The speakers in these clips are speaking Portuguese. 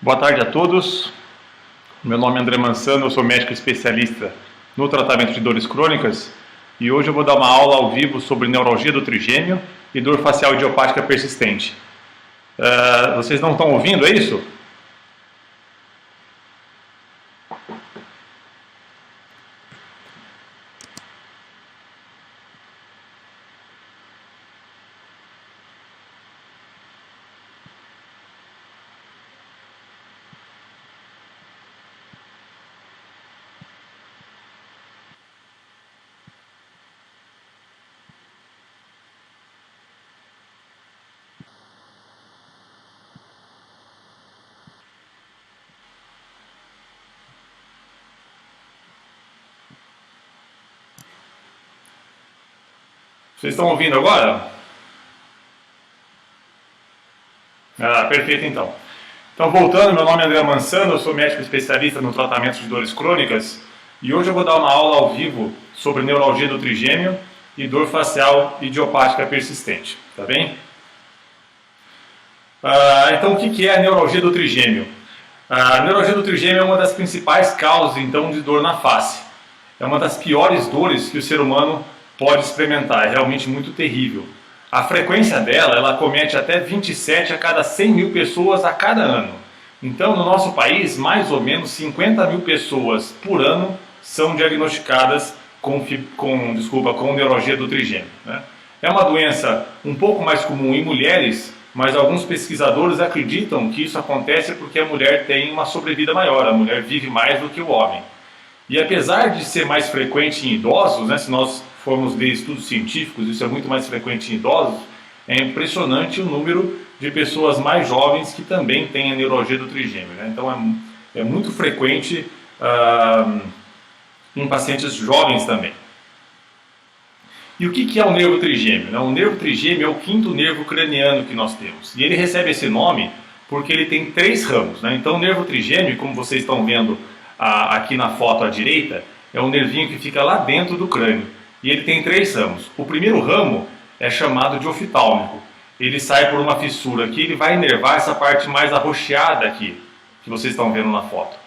Boa tarde a todos. Meu nome é André Mansano, eu sou médico especialista no tratamento de dores crônicas e hoje eu vou dar uma aula ao vivo sobre neuralgia do trigêmeo e dor facial idiopática persistente. Vocês não estão ouvindo, é isso? Vocês estão ouvindo agora? Perfeito então. Então voltando, meu nome é André Mansano, eu sou médico especialista no tratamento de dores crônicas e hoje eu vou dar uma aula ao vivo sobre neuralgia do trigêmeo e dor facial idiopática persistente, tá bem? Então o que é a neuralgia do trigêmeo? A neuralgia do trigêmeo é uma das principais causas então de dor na face. É uma das piores dores que o ser humano pode experimentar, é realmente muito terrível. A frequência dela, ela acomete até 27 a cada 100 mil pessoas a cada ano. Então, no nosso país, mais ou menos 50 mil pessoas por ano são diagnosticadas com neuralgia do trigêmeo, né? É uma doença um pouco mais comum em mulheres, mas alguns pesquisadores acreditam que isso acontece porque a mulher tem uma sobrevida maior, a mulher vive mais do que o homem. E apesar de ser mais frequente em idosos, né, se nós formos ver estudos científicos, isso é muito mais frequente em idosos, é impressionante o número de pessoas mais jovens que também têm a neuralgia do trigêmeo, né? Então é muito frequente em pacientes jovens também. E o que é o nervo trigêmeo? O nervo trigêmeo é o quinto nervo craniano que nós temos. E ele recebe esse nome porque ele tem 3 ramos, né? Então o nervo trigêmeo, como vocês estão vendo aqui na foto à direita, é um nervinho que fica lá dentro do crânio. E ele tem 3 ramos. O primeiro ramo é chamado de oftalmico. Ele sai por uma fissura aqui, ele vai inervar essa parte mais arroxeada aqui, que vocês estão vendo na foto.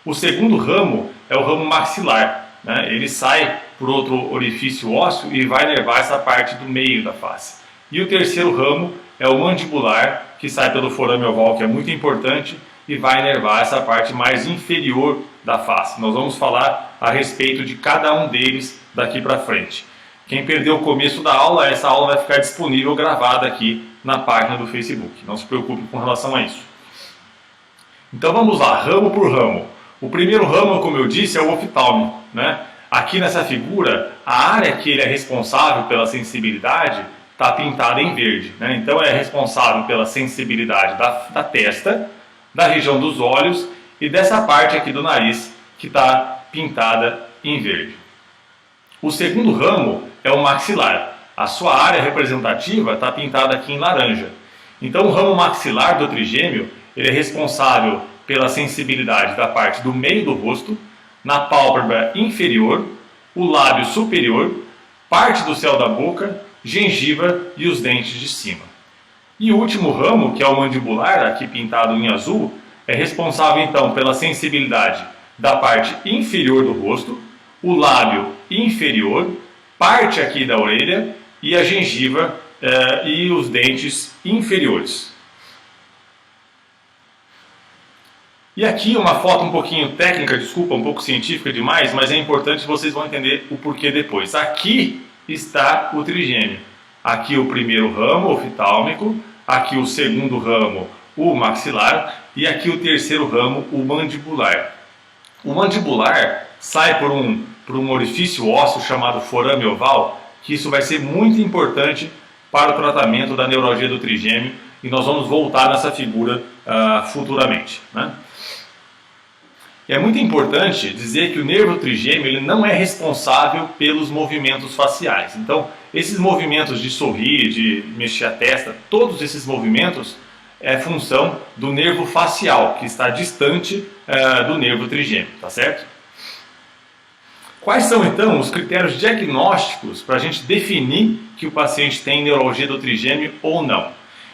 O segundo ramo é o ramo maxilar, né? Ele sai por outro orifício ósseo e vai inervar essa parte do meio da face. E o terceiro ramo é o mandibular, que sai pelo forame oval, que é muito importante, e vai inervar essa parte mais inferior da face. Nós vamos falar a respeito de cada um deles daqui para frente. Quem perdeu o começo da aula, essa aula vai ficar disponível gravada aqui na página do Facebook. Não se preocupe com relação a isso. Então vamos lá, ramo por ramo. O primeiro ramo, como eu disse, é o oftalmico, né? Aqui nessa figura, a área que ele é responsável pela sensibilidade está pintada em verde, né? Então é responsável pela sensibilidade da testa, da região dos olhos e dessa parte aqui do nariz que está pintada em verde. O segundo ramo é o maxilar. A sua área representativa está pintada aqui em laranja. Então o ramo maxilar do trigêmeo ele é responsável pela sensibilidade da parte do meio do rosto, na pálpebra inferior, o lábio superior, parte do céu da boca, gengiva e os dentes de cima. E o último ramo, que é o mandibular, aqui pintado em azul, é responsável então pela sensibilidade da parte inferior do rosto, o lábio inferior, parte aqui da orelha e a gengiva e os dentes inferiores. E aqui uma foto um pouquinho técnica, desculpa, um pouco científica demais, mas é importante, vocês vão entender o porquê depois. Aqui está o trigêmeo. Aqui o primeiro ramo, oftalmico, aqui o segundo ramo, o maxilar, e aqui o terceiro ramo, o mandibular. O mandibular sai por um orifício ósseo chamado forame oval, que isso vai ser muito importante para o tratamento da neuralgia do trigêmeo, e nós vamos voltar nessa figura futuramente, né? É muito importante dizer que o nervo trigêmeo ele não é responsável pelos movimentos faciais. Então, esses movimentos de sorrir, de mexer a testa, todos esses movimentos é função do nervo facial, que está distante do nervo trigêmeo, tá certo? Quais são então os critérios diagnósticos para a gente definir que o paciente tem neuralgia do trigêmeo ou não?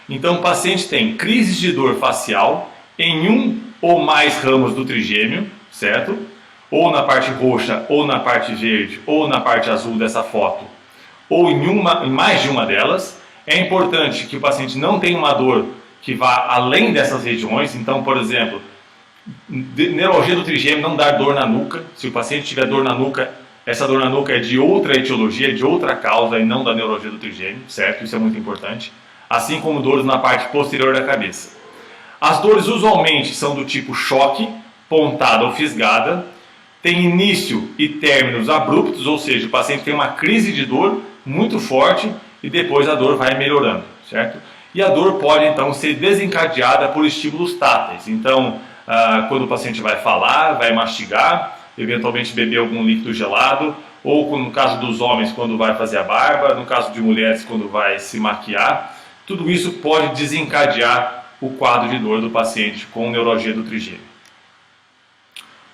Então, o paciente tem crises de dor facial em um ou mais ramos do trigêmeo, certo? Ou na parte roxa, ou na parte verde, ou na parte azul dessa foto, ou em mais de uma delas. É importante que o paciente não tenha uma dor que vá além dessas regiões. Então, por exemplo, neuralgia do trigêmeo não dar dor na nuca. Se o paciente tiver dor na nuca, essa dor na nuca é de outra etiologia, de outra causa e não da neuralgia do trigêmeo, certo? Isso é muito importante. Assim como dores na parte posterior da cabeça. As dores usualmente são do tipo choque, pontada ou fisgada, tem início e términos abruptos, ou seja, o paciente tem uma crise de dor muito forte e depois a dor vai melhorando, certo? E a dor pode então ser desencadeada por estímulos táteis. Então, quando o paciente vai falar, vai mastigar, eventualmente beber algum líquido gelado, ou no caso dos homens, quando vai fazer a barba, no caso de mulheres, quando vai se maquiar, tudo isso pode desencadear o quadro de dor do paciente com neuralgia do trigêmeo.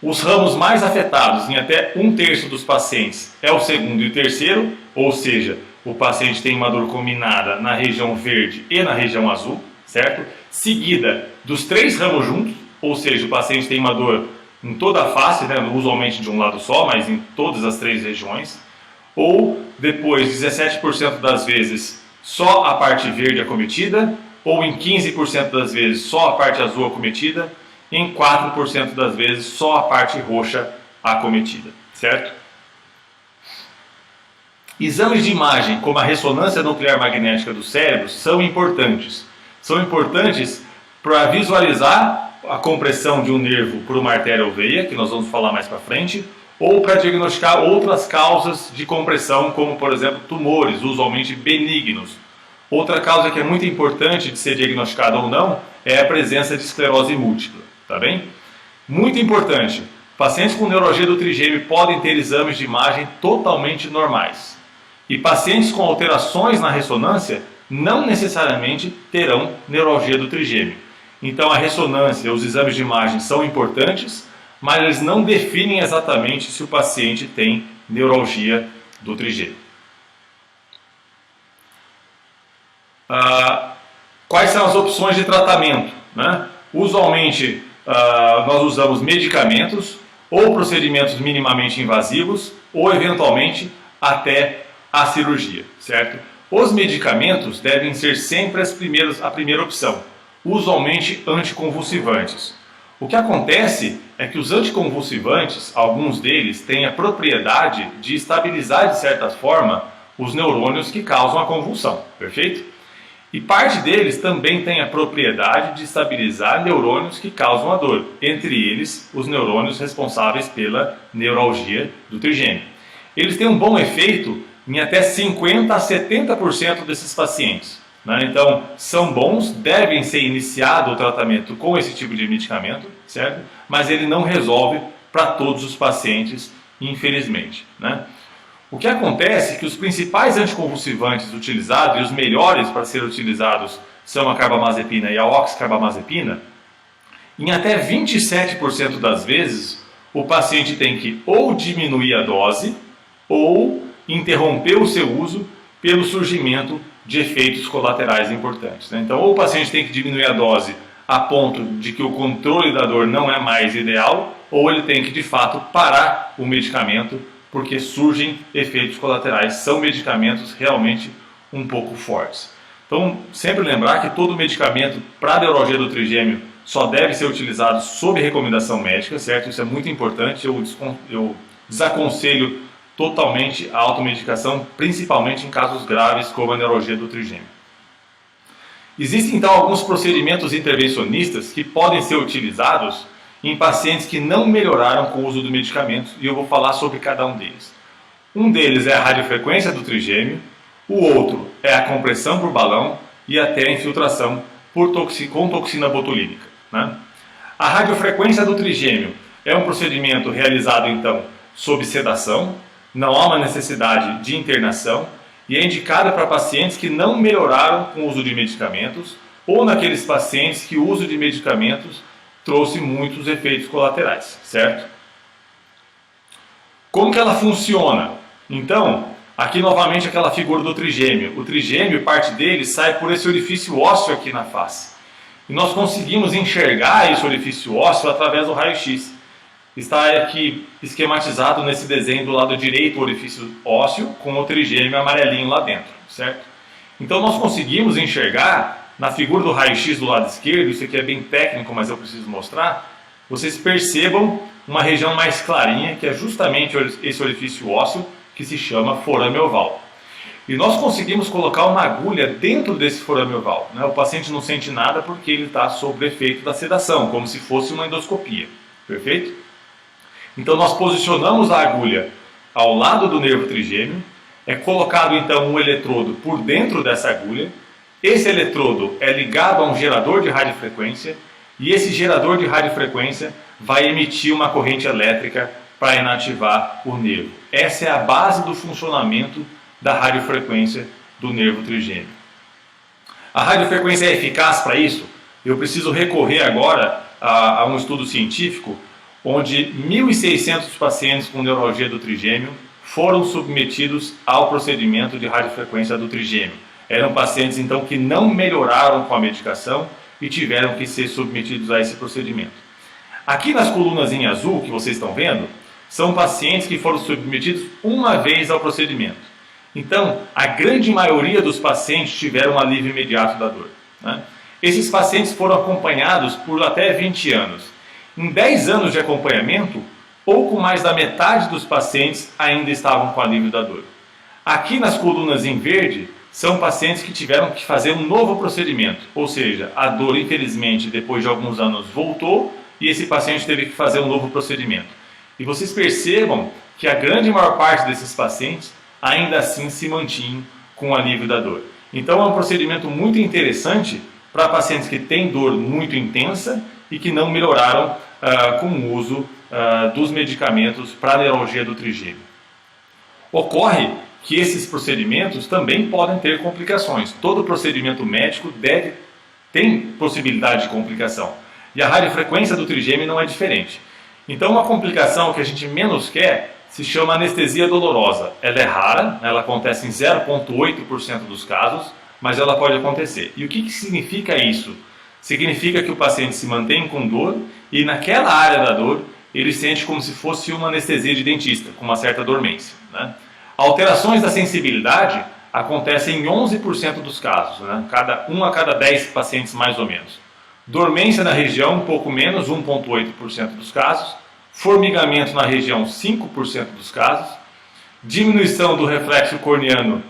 Os ramos mais afetados em até 1/3 dos pacientes é o segundo e o terceiro, ou seja, o paciente tem uma dor combinada na região verde e na região azul, certo? Seguida dos 3 ramos juntos, ou seja, o paciente tem uma dor em toda a face, né? Usualmente de um lado só, mas em todas as 3 regiões, ou depois 17% das vezes só a parte verde acometida, ou em 15% das vezes só a parte azul acometida, em 4% das vezes só a parte roxa acometida, certo? Exames de imagem, como a ressonância nuclear magnética do cérebro, são importantes. São importantes para visualizar a compressão de um nervo por uma artéria ou veia, que nós vamos falar mais para frente, ou para diagnosticar outras causas de compressão, como por exemplo tumores, usualmente benignos. Outra causa que é muito importante de ser diagnosticada ou não é a presença de esclerose múltipla, tá bem? Muito importante, pacientes com neuralgia do trigêmeo podem ter exames de imagem totalmente normais. E pacientes com alterações na ressonância não necessariamente terão neuralgia do trigêmeo. Então a ressonância, os exames de imagem são importantes, mas eles não definem exatamente se o paciente tem neuralgia do trigêmeo. Quais são as opções de tratamento, né? Usualmente nós usamos medicamentos ou procedimentos minimamente invasivos ou eventualmente até a cirurgia, certo? Os medicamentos devem ser sempre a primeira opção, usualmente anticonvulsivantes. O que acontece é que os anticonvulsivantes, alguns deles, têm a propriedade de estabilizar de certa forma os neurônios que causam a convulsão, perfeito? E parte deles também tem a propriedade de estabilizar neurônios que causam a dor, entre eles os neurônios responsáveis pela neuralgia do trigêmeo. Eles têm um bom efeito em até 50% a 70% desses pacientes, né? Então, são bons, devem ser iniciado o tratamento com esse tipo de medicamento, certo? Mas ele não resolve para todos os pacientes, infelizmente, né? O que acontece é que os principais anticonvulsivantes utilizados e os melhores para serem utilizados são a carbamazepina e a oxcarbamazepina. Em até 27% das vezes, o paciente tem que ou diminuir a dose ou interromper o seu uso pelo surgimento de efeitos colaterais importantes, né? Então, ou o paciente tem que diminuir a dose a ponto de que o controle da dor não é mais ideal, ou ele tem que, de fato, parar o medicamento porque surgem efeitos colaterais. São medicamentos realmente um pouco fortes. Então, sempre lembrar que todo medicamento para neuralgia do trigêmeo só deve ser utilizado sob recomendação médica, certo? Isso é muito importante. Eu desaconselho totalmente a automedicação, principalmente em casos graves como a neuralgia do trigêmeo. Existem então alguns procedimentos intervencionistas que podem ser utilizados em pacientes que não melhoraram com o uso do medicamento, e eu vou falar sobre cada um deles. Um deles é a radiofrequência do trigêmeo, o outro é a compressão por balão e até a infiltração com toxina botulínica, né? A radiofrequência do trigêmeo é um procedimento realizado então sob sedação, não há uma necessidade de internação e é indicada para pacientes que não melhoraram com o uso de medicamentos ou naqueles pacientes que o uso de medicamentos trouxe muitos efeitos colaterais, certo? Como que ela funciona? Então, aqui novamente aquela figura do trigêmeo. O trigêmeo, parte dele, sai por esse orifício ósseo aqui na face. e nós conseguimos enxergar esse orifício ósseo através do raio-x. Está aqui esquematizado nesse desenho do lado direito o orifício ósseo com o trigêmeo amarelinho lá dentro, certo? Então nós conseguimos enxergar na figura do raio-x do lado esquerdo, isso aqui é bem técnico, mas eu preciso mostrar, vocês percebam uma região mais clarinha, que é justamente esse orifício ósseo, que se chama forame oval. E nós conseguimos colocar uma agulha dentro desse forame oval, né? O paciente não sente nada porque ele está sob o efeito da sedação, como se fosse uma endoscopia, perfeito? Então nós posicionamos a agulha ao lado do nervo trigêmeo, é colocado então um eletrodo por dentro dessa agulha, esse eletrodo é ligado a um gerador de radiofrequência e esse gerador de radiofrequência vai emitir uma corrente elétrica para inativar o nervo. Essa é a base do funcionamento da radiofrequência do nervo trigêmeo. A radiofrequência é eficaz para isso? Eu preciso recorrer agora a um estudo científico onde 1.600 pacientes com neuralgia do trigêmeo foram submetidos ao procedimento de radiofrequência do trigêmeo. Eram pacientes então que não melhoraram com a medicação e tiveram que ser submetidos a esse procedimento. Aqui nas colunas em azul que vocês estão vendo, são pacientes que foram submetidos uma vez ao procedimento. Então, a grande maioria dos pacientes tiveram um alívio imediato da dor, né? Esses pacientes foram acompanhados por até 20 anos. Em 10 anos de acompanhamento, pouco mais da metade dos pacientes ainda estavam com alívio da dor. Aqui nas colunas em verde, são pacientes que tiveram que fazer um novo procedimento, ou seja, a dor infelizmente depois de alguns anos voltou e esse paciente teve que fazer um novo procedimento. E vocês percebam que a grande maior parte desses pacientes ainda assim se mantinham com o alívio da dor. Então é um procedimento muito interessante para pacientes que têm dor muito intensa e que não melhoraram com o uso dos medicamentos para a neuralgia do trigêmeo. Ocorre que esses procedimentos também podem ter complicações. Todo procedimento médico tem possibilidade de complicação. E a radiofrequência do trigêmeo não é diferente. Então uma complicação que a gente menos quer se chama anestesia dolorosa. Ela é rara, ela acontece em 0,8% dos casos, mas ela pode acontecer. E o que significa isso? Significa que o paciente se mantém com dor e naquela área da dor ele sente como se fosse uma anestesia de dentista, com uma certa dormência, né? Alterações da sensibilidade acontecem em 11% dos casos, né? Um a cada 10 pacientes mais ou menos. Dormência na região, um pouco menos, 1,8% dos casos. Formigamento na região, 5% dos casos. Diminuição do reflexo corneano,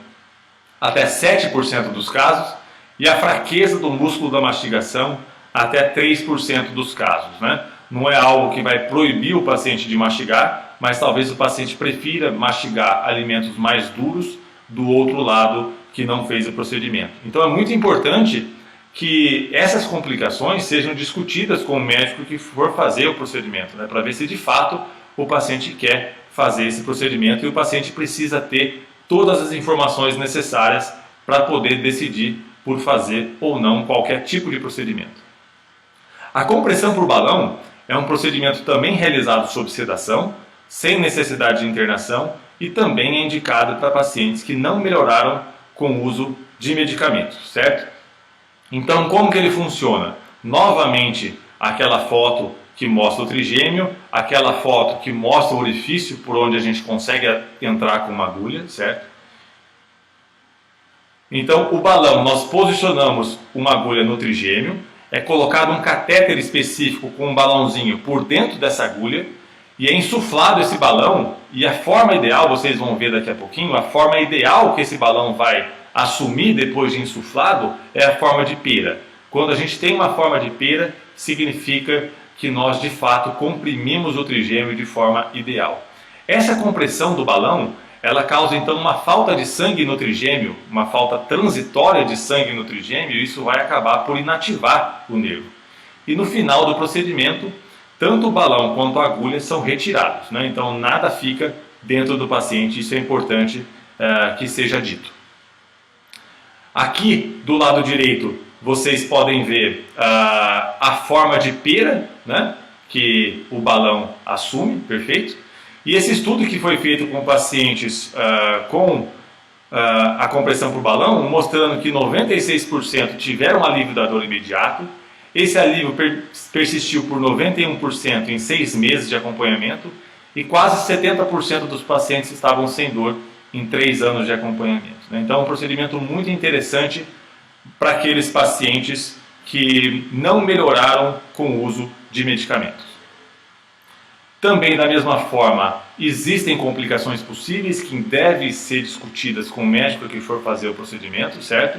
até 7% dos casos. E a fraqueza do músculo da mastigação, até 3% dos casos, né? Não é algo que vai proibir o paciente de mastigar, mas talvez o paciente prefira mastigar alimentos mais duros do outro lado que não fez o procedimento. Então é muito importante que essas complicações sejam discutidas com o médico que for fazer o procedimento, né, para ver se de fato o paciente quer fazer esse procedimento e o paciente precisa ter todas as informações necessárias para poder decidir por fazer ou não qualquer tipo de procedimento. A compressão por balão é um procedimento também realizado sob sedação, sem necessidade de internação e também é indicado para pacientes que não melhoraram com o uso de medicamentos, certo? Então, como que ele funciona? Novamente, aquela foto que mostra o trigêmeo, aquela foto que mostra o orifício por onde a gente consegue entrar com uma agulha, certo? Então, o balão, nós posicionamos uma agulha no trigêmeo, é colocado um catéter específico com um balãozinho por dentro dessa agulha e é insuflado esse balão, e a forma ideal, vocês vão ver daqui a pouquinho, a forma ideal que esse balão vai assumir depois de insuflado é a forma de pera. Quando a gente tem uma forma de pera, significa que nós de fato comprimimos o trigêmeo de forma ideal. Essa compressão do balão, ela causa então uma falta de sangue no trigêmeo, uma falta transitória de sangue no trigêmeo, e isso vai acabar por inativar o nervo. E no final do procedimento, tanto o balão quanto a agulha são retirados, né? Então nada fica dentro do paciente, isso é importante que seja dito. Aqui do lado direito vocês podem ver a forma de pera, né, que o balão assume, perfeito? E esse estudo que foi feito com pacientes com a compressão por balão, mostrando que 96% tiveram alívio da dor imediato Esse alívio persistiu por 91% em 6 meses de acompanhamento e quase 70% dos pacientes estavam sem dor em 3 anos de acompanhamento. Então, é um procedimento muito interessante para aqueles pacientes que não melhoraram com o uso de medicamentos. Também, da mesma forma, existem complicações possíveis que devem ser discutidas com o médico que for fazer o procedimento, certo?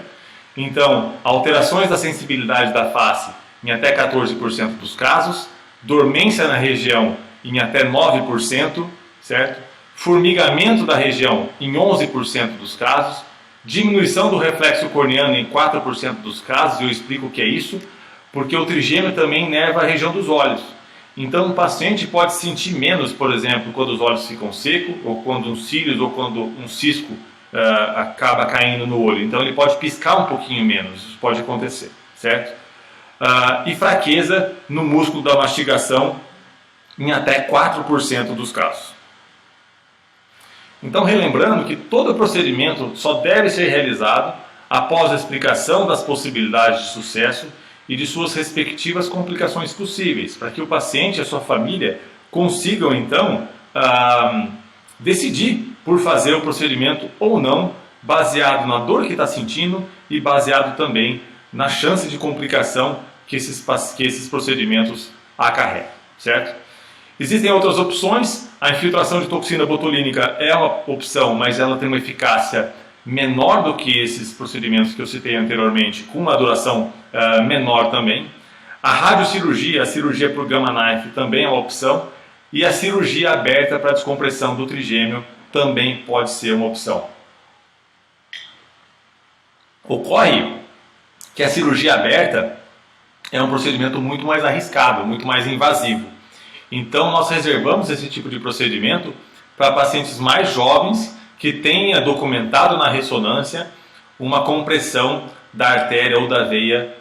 Então, alterações da sensibilidade da face em até 14% dos casos, dormência na região em até 9%, certo? Formigamento da região em 11% dos casos, diminuição do reflexo corneano em 4% dos casos, e eu explico o que é isso, porque o trigêmeo também inerva a região dos olhos. Então, o paciente pode sentir menos, por exemplo, quando os olhos ficam secos, ou quando uns cílios, ou quando um cisco acaba caindo no olho. Então, ele pode piscar um pouquinho menos, isso pode acontecer, certo? E fraqueza no músculo da mastigação em até 4% dos casos. Então, relembrando que todo procedimento só deve ser realizado após a explicação das possibilidades de sucesso e de suas respectivas complicações possíveis, para que o paciente e a sua família consigam, então, decidir por fazer o procedimento ou não, baseado na dor que está sentindo e baseado também na chance de complicação que esses procedimentos acarretam, certo? Existem outras opções. A infiltração de toxina botulínica é uma opção, mas ela tem uma eficácia menor do que esses procedimentos que eu citei anteriormente, com uma duração menor também. A radiocirurgia, a cirurgia por gamma knife também é uma opção, e a cirurgia aberta para descompressão do trigêmeo também pode ser uma opção. Ocorre que a cirurgia aberta é um procedimento muito mais arriscado, muito mais invasivo. Então, nós reservamos esse tipo de procedimento para pacientes mais jovens que tenha documentado na ressonância uma compressão da artéria ou da veia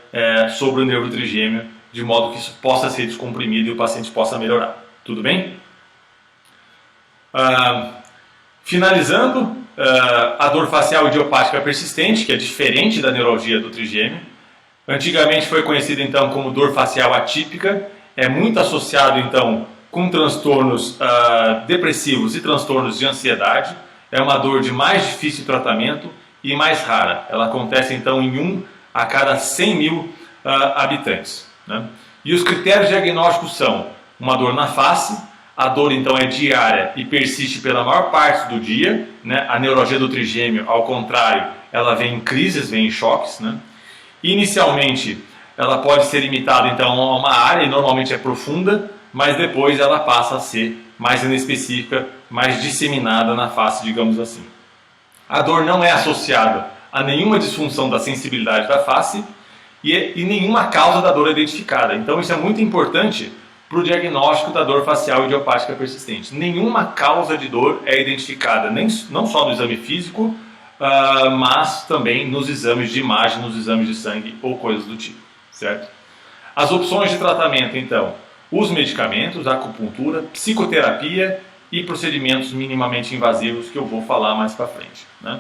sobre o nervo trigêmeo, de modo que isso possa ser descomprimido e o paciente possa melhorar. Tudo bem? Finalizando, a dor facial idiopática persistente, que é diferente da neuralgia do trigêmeo. Antigamente foi conhecida então como dor facial atípica, é muito associado então com transtornos depressivos e transtornos de ansiedade. É uma dor de mais difícil tratamento e mais rara. Ela acontece então em 1 a cada 100 mil habitantes, né? E os critérios diagnósticos são uma dor na face, a dor então é diária e persiste pela maior parte do dia, né? A neuralgia do trigêmeo, ao contrário, ela vem em crises, vem em choques, né? Inicialmente, ela pode ser limitada então a uma área, e normalmente é profunda, mas depois ela passa a ser mais inespecífica, mais disseminada na face, digamos assim. A dor não é associada a nenhuma disfunção da sensibilidade da face e nenhuma causa da dor é identificada. Então isso é muito importante para o diagnóstico da dor facial idiopática persistente. Nenhuma causa de dor é identificada, não só no exame físico, mas também nos exames de imagem, nos exames de sangue ou coisas do tipo, certo? As opções de tratamento, então, os medicamentos, a acupuntura, psicoterapia e procedimentos minimamente invasivos que eu vou falar mais para frente, né?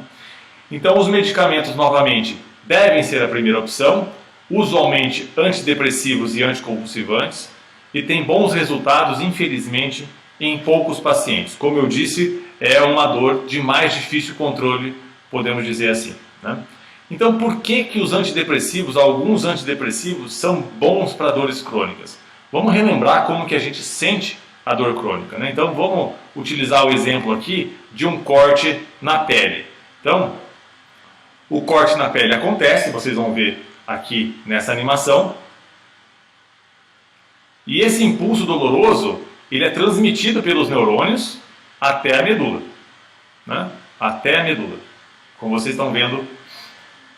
Então, os medicamentos, novamente, devem ser a primeira opção, usualmente antidepressivos e anticonvulsivantes, e tem bons resultados, infelizmente, em poucos pacientes. Como eu disse, é uma dor de mais difícil controle, podemos dizer assim, né? Então, por que os antidepressivos, alguns antidepressivos, são bons para dores crônicas? Vamos relembrar como que a gente sente a dor crônica, né? Então, vamos utilizar o exemplo aqui de um corte na pele. Então, o corte na pele acontece, vocês vão ver aqui nessa animação. E esse impulso doloroso, ele é transmitido pelos neurônios até a medula, né? Até a medula, como vocês estão vendo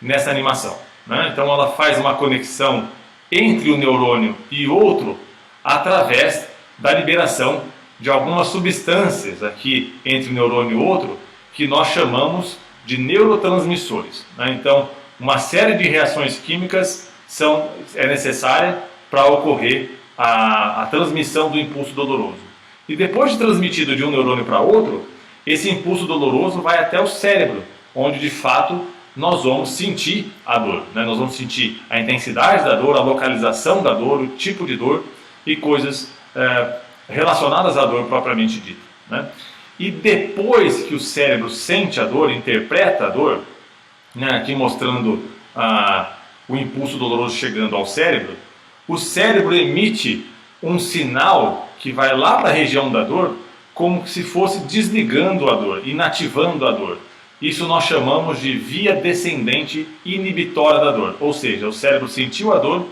nessa animação, né? Então ela faz uma conexão entre o neurônio e outro através da liberação de algumas substâncias aqui entre o neurônio e outro que nós chamamos de neurotransmissores, né? Então uma série de reações químicas é necessária para ocorrer a transmissão do impulso doloroso. E depois de transmitido de um neurônio para outro, esse impulso doloroso vai até o cérebro, onde de fato nós vamos sentir a dor, né? Nós vamos sentir a intensidade da dor, a localização da dor, o tipo de dor e coisas relacionadas à dor propriamente dita, né? E depois que o cérebro sente a dor, interpreta a dor, né, aqui mostrando o impulso doloroso chegando ao cérebro, o cérebro emite um sinal que vai lá para a região da dor, como se fosse desligando a dor, inativando a dor. Isso nós chamamos de via descendente inibitória da dor, ou seja, o cérebro sentiu a dor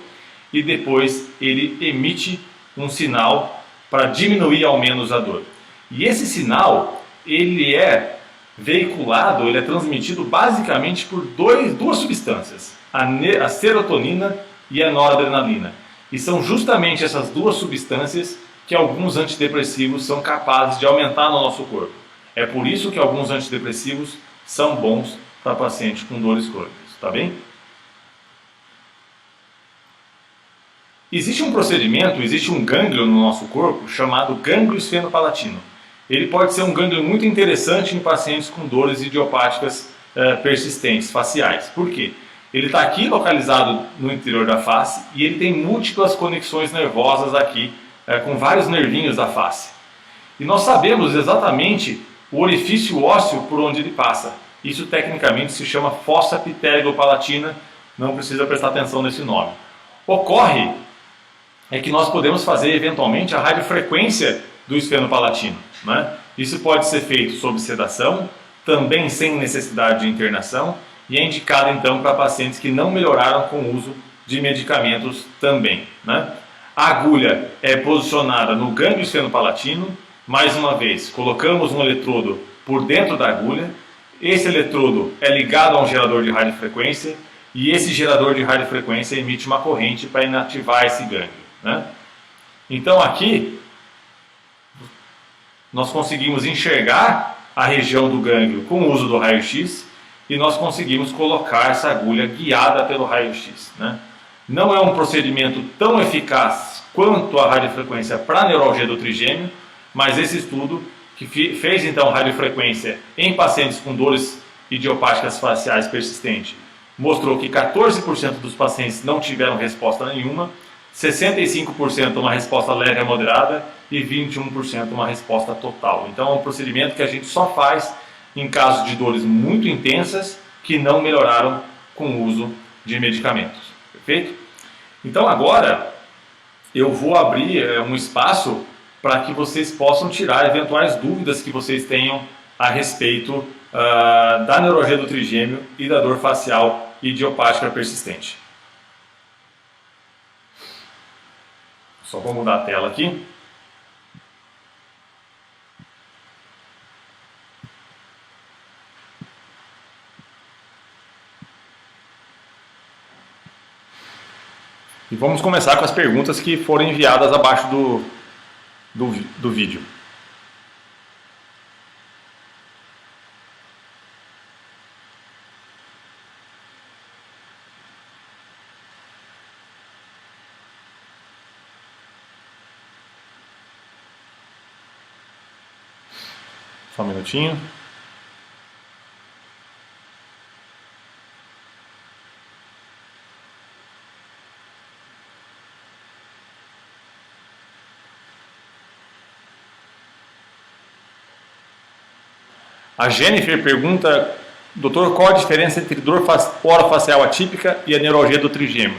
e depois ele emite um sinal para diminuir ao menos a dor. E esse sinal, ele é veiculado, ele é transmitido basicamente por duas substâncias, a serotonina e a noradrenalina. E são justamente essas duas substâncias que alguns antidepressivos são capazes de aumentar no nosso corpo. É por isso que alguns antidepressivos são bons para pacientes com dores crônicas, tá bem? Existe um procedimento, existe um gânglio no nosso corpo chamado gânglio esfenopalatino. Ele pode ser um gânglio muito interessante em pacientes com dores idiopáticas persistentes, faciais. Por quê? Ele está aqui localizado no interior da face e ele tem múltiplas conexões nervosas aqui, com vários nervinhos da face. E nós sabemos exatamente o orifício ósseo por onde ele passa. Isso tecnicamente se chama fossa pterygopalatina, não precisa prestar atenção nesse nome. Ocorre que nós podemos fazer eventualmente a radiofrequência do esfenopalatino, né? Isso pode ser feito sob sedação, também sem necessidade de internação, e é indicado então para pacientes que não melhoraram com o uso de medicamentos também, né? A agulha é posicionada no gânglio esfenopalatino. Mais uma vez, colocamos um eletrodo por dentro da agulha. Esse eletrodo é ligado a um gerador de radiofrequência e esse gerador de radiofrequência emite uma corrente para inativar esse gânglio, né? Então aqui nós conseguimos enxergar a região do gânglio com o uso do raio-x e nós conseguimos colocar essa agulha guiada pelo raio-x, né? Não é um procedimento tão eficaz quanto a radiofrequência para a neuralgia do trigêmeo, mas esse estudo que fez então radiofrequência em pacientes com dores idiopáticas faciais persistentes mostrou que 14% dos pacientes não tiveram resposta nenhuma, 65% uma resposta leve a moderada e 21% uma resposta total. Então é um procedimento que a gente só faz em casos de dores muito intensas que não melhoraram com o uso de medicamentos. Perfeito? Então agora eu vou abrir um espaço para que vocês possam tirar eventuais dúvidas que vocês tenham a respeito da neuralgia do trigêmeo e da dor facial idiopática persistente. Só vou mudar a tela aqui. E vamos começar com as perguntas que foram enviadas abaixo do vídeo. Só um minutinho. A Jennifer pergunta, doutor, qual a diferença entre dor orofacial atípica e a neuralgia do trigêmeo?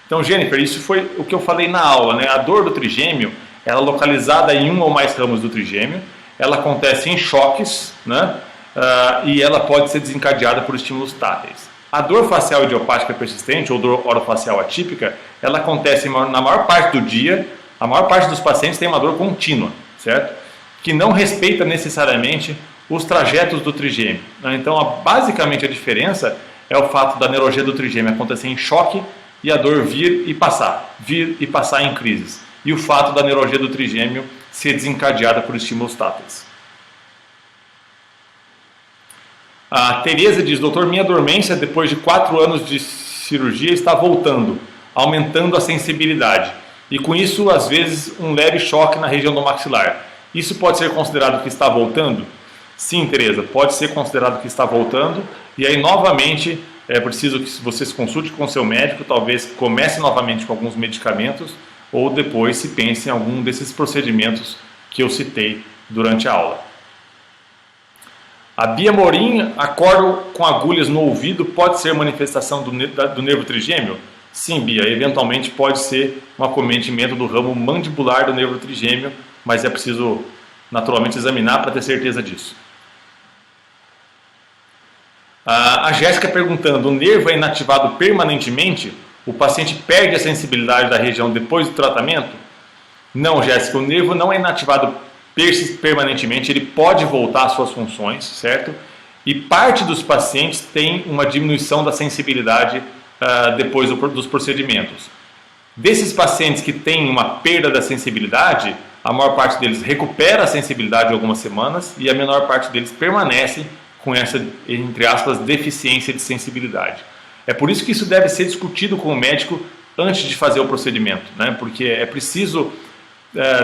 Então, Jennifer, isso foi o que eu falei na aula, né? A dor do trigêmeo, ela é localizada em um ou mais ramos do trigêmeo, ela acontece em choques, né? E ela pode ser desencadeada por estímulos táteis. A dor facial idiopática persistente, ou dor orofacial atípica, ela acontece na maior parte do dia, a maior parte dos pacientes tem uma dor contínua, certo? Que não respeita necessariamente os trajetos do trigêmeo. Então, basicamente a diferença é o fato da neuralgia do trigêmeo acontecer em choque e a dor vir e passar em crises. E o fato da neuralgia do trigêmeo ser desencadeada por estímulos táteis. A Tereza diz, doutor, minha dormência depois de 4 anos de cirurgia está voltando, aumentando a sensibilidade. E com isso, às vezes, um leve choque na região do maxilar. Isso pode ser considerado que está voltando? Sim, Tereza, pode ser considerado que está voltando. E aí, novamente, é preciso que você se consulte com o seu médico, talvez comece novamente com alguns medicamentos, ou depois se pense em algum desses procedimentos que eu citei durante a aula. A Bia Morim, acordo com agulhas no ouvido, pode ser manifestação do nervo trigêmeo? Sim, Bia, eventualmente pode ser um acometimento do ramo mandibular do nervo trigêmeo, mas é preciso naturalmente examinar para ter certeza disso. A Jéssica perguntando, o nervo é inativado permanentemente? O paciente perde a sensibilidade da região depois do tratamento? Não, Jéssica, o nervo não é inativado permanentemente, ele pode voltar às suas funções, certo? E parte dos pacientes tem uma diminuição da sensibilidade depois dos procedimentos. Desses pacientes que têm uma perda da sensibilidade, a maior parte deles recupera a sensibilidade em algumas semanas e a menor parte deles permanece com essa, entre aspas, deficiência de sensibilidade. É por isso que isso deve ser discutido com o médico antes de fazer o procedimento, né? Porque é preciso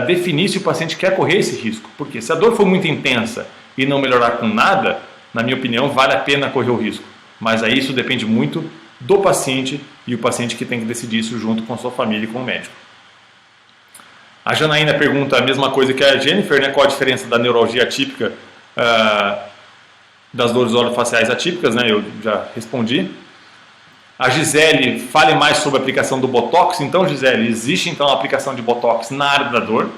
definir se o paciente quer correr esse risco. Porque se a dor for muito intensa e não melhorar com nada, na minha opinião, vale a pena correr o risco. Mas aí isso depende muito do paciente e o paciente que tem que decidir isso junto com a sua família e com o médico. A Janaína pergunta a mesma coisa que a Jennifer, né? Qual a diferença da neuralgia atípica das dores orofaciais atípicas, né? Eu já respondi. A Gisele, fale mais sobre a aplicação do Botox. Então, Gisele, existe então a aplicação de Botox na área da dor.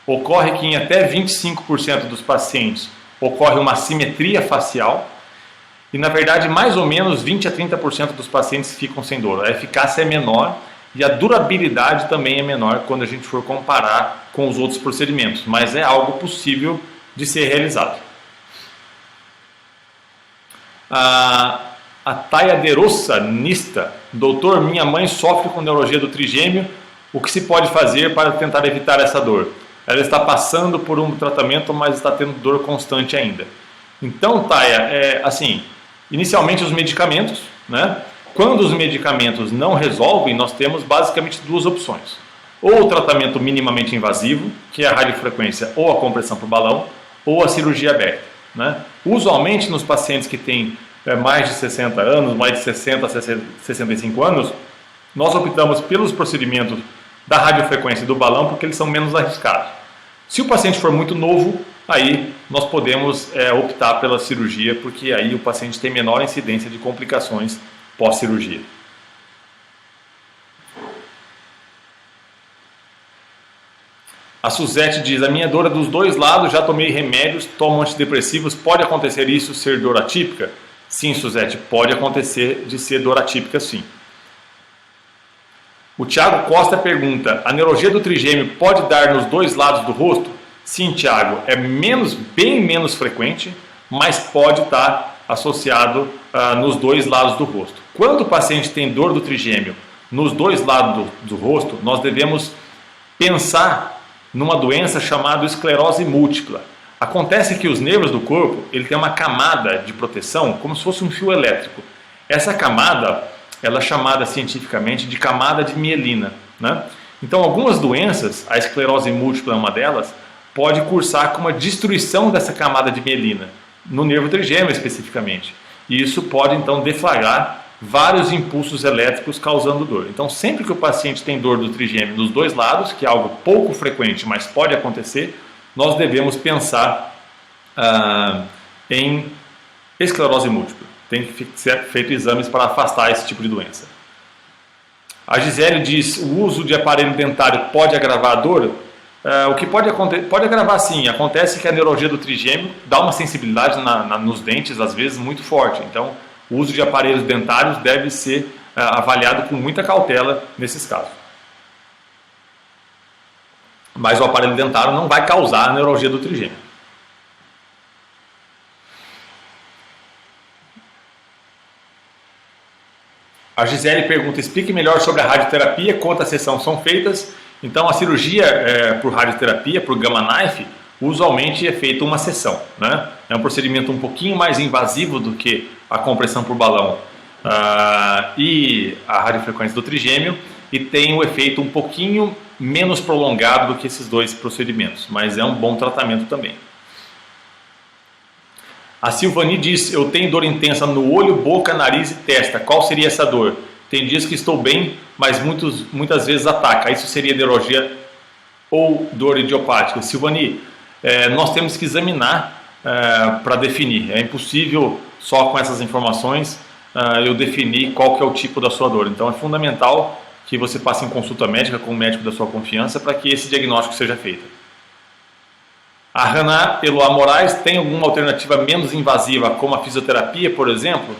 Ocorre que em até 25% dos pacientes ocorre uma assimetria facial. E, na verdade, mais ou menos 20 a 30% dos pacientes ficam sem dor. A eficácia é menor e a durabilidade também é menor quando a gente for comparar com os outros procedimentos. Mas é algo possível de ser realizado. A Tayaderossa Nista, doutor, minha mãe sofre com neuralgia do trigêmeo, o que se pode fazer para tentar evitar essa dor? Ela está passando por um tratamento, mas está tendo dor constante ainda. Então, Taya, assim, inicialmente os medicamentos, né? Quando os medicamentos não resolvem, nós temos basicamente duas opções. Ou o tratamento minimamente invasivo, que é a radiofrequência ou a compressão por balão, ou a cirurgia aberta, né? Usualmente nos pacientes que têm mais de 60 anos, mais de 60 a 65 anos, nós optamos pelos procedimentos da radiofrequência e do balão porque eles são menos arriscados. Se o paciente for muito novo, aí nós podemos optar pela cirurgia, porque aí o paciente tem menor incidência de complicações pós-cirurgia. A Suzete diz, a minha dor é dos dois lados, já tomei remédios, tomo antidepressivos, pode acontecer isso ser dor atípica? Sim, Suzete, pode acontecer de ser dor atípica, sim. O Thiago Costa pergunta, a neuralgia do trigêmeo pode dar nos dois lados do rosto? Sim, Thiago, é bem menos frequente, mas pode estar associado nos dois lados do rosto. Quando o paciente tem dor do trigêmeo nos dois lados do rosto, nós devemos pensar numa doença chamada esclerose múltipla. Acontece que os nervos do corpo, ele tem uma camada de proteção, como se fosse um fio elétrico. Essa camada, ela é chamada cientificamente de camada de mielina, né? Então, algumas doenças, a esclerose múltipla é uma delas, pode cursar com uma destruição dessa camada de mielina, no nervo trigêmeo especificamente. E isso pode, então, deflagrar vários impulsos elétricos causando dor. Então, sempre que o paciente tem dor do trigêmeo dos dois lados, que é algo pouco frequente, mas pode acontecer, nós devemos pensar em esclerose múltipla. Tem que ser feito exames para afastar esse tipo de doença. A Gisele diz, o uso de aparelho dentário pode agravar a dor? O que pode acontecer? Pode agravar sim. Acontece que a neuralgia do trigêmeo dá uma sensibilidade nos dentes, às vezes, muito forte. Então, o uso de aparelhos dentários deve ser avaliado com muita cautela nesses casos. Mas o aparelho dentário não vai causar a neuralgia do trigêmeo. A Gisele pergunta, explique melhor sobre a radioterapia, quantas sessões são feitas. Então, a cirurgia por radioterapia, por Gamma Knife, usualmente é feita uma sessão, né? É um procedimento um pouquinho mais invasivo do que a compressão por balão e a radiofrequência do trigêmeo, e tem um efeito um pouquinho menos prolongado do que esses dois procedimentos, mas é um bom tratamento também. A Silvani diz, eu tenho dor intensa no olho, boca, nariz e testa. Qual seria essa dor? Tem dias que estou bem, mas muitas vezes ataca. Isso seria neuralgia ou dor idiopática? Silvani, nós temos que examinar para definir. É impossível só com essas informações eu definir qual que é o tipo da sua dor. Então é fundamental que você passe em consulta médica com o médico da sua confiança para que esse diagnóstico seja feito. A Hannah Eloá Moraes, tem alguma alternativa menos invasiva, como a fisioterapia, por exemplo?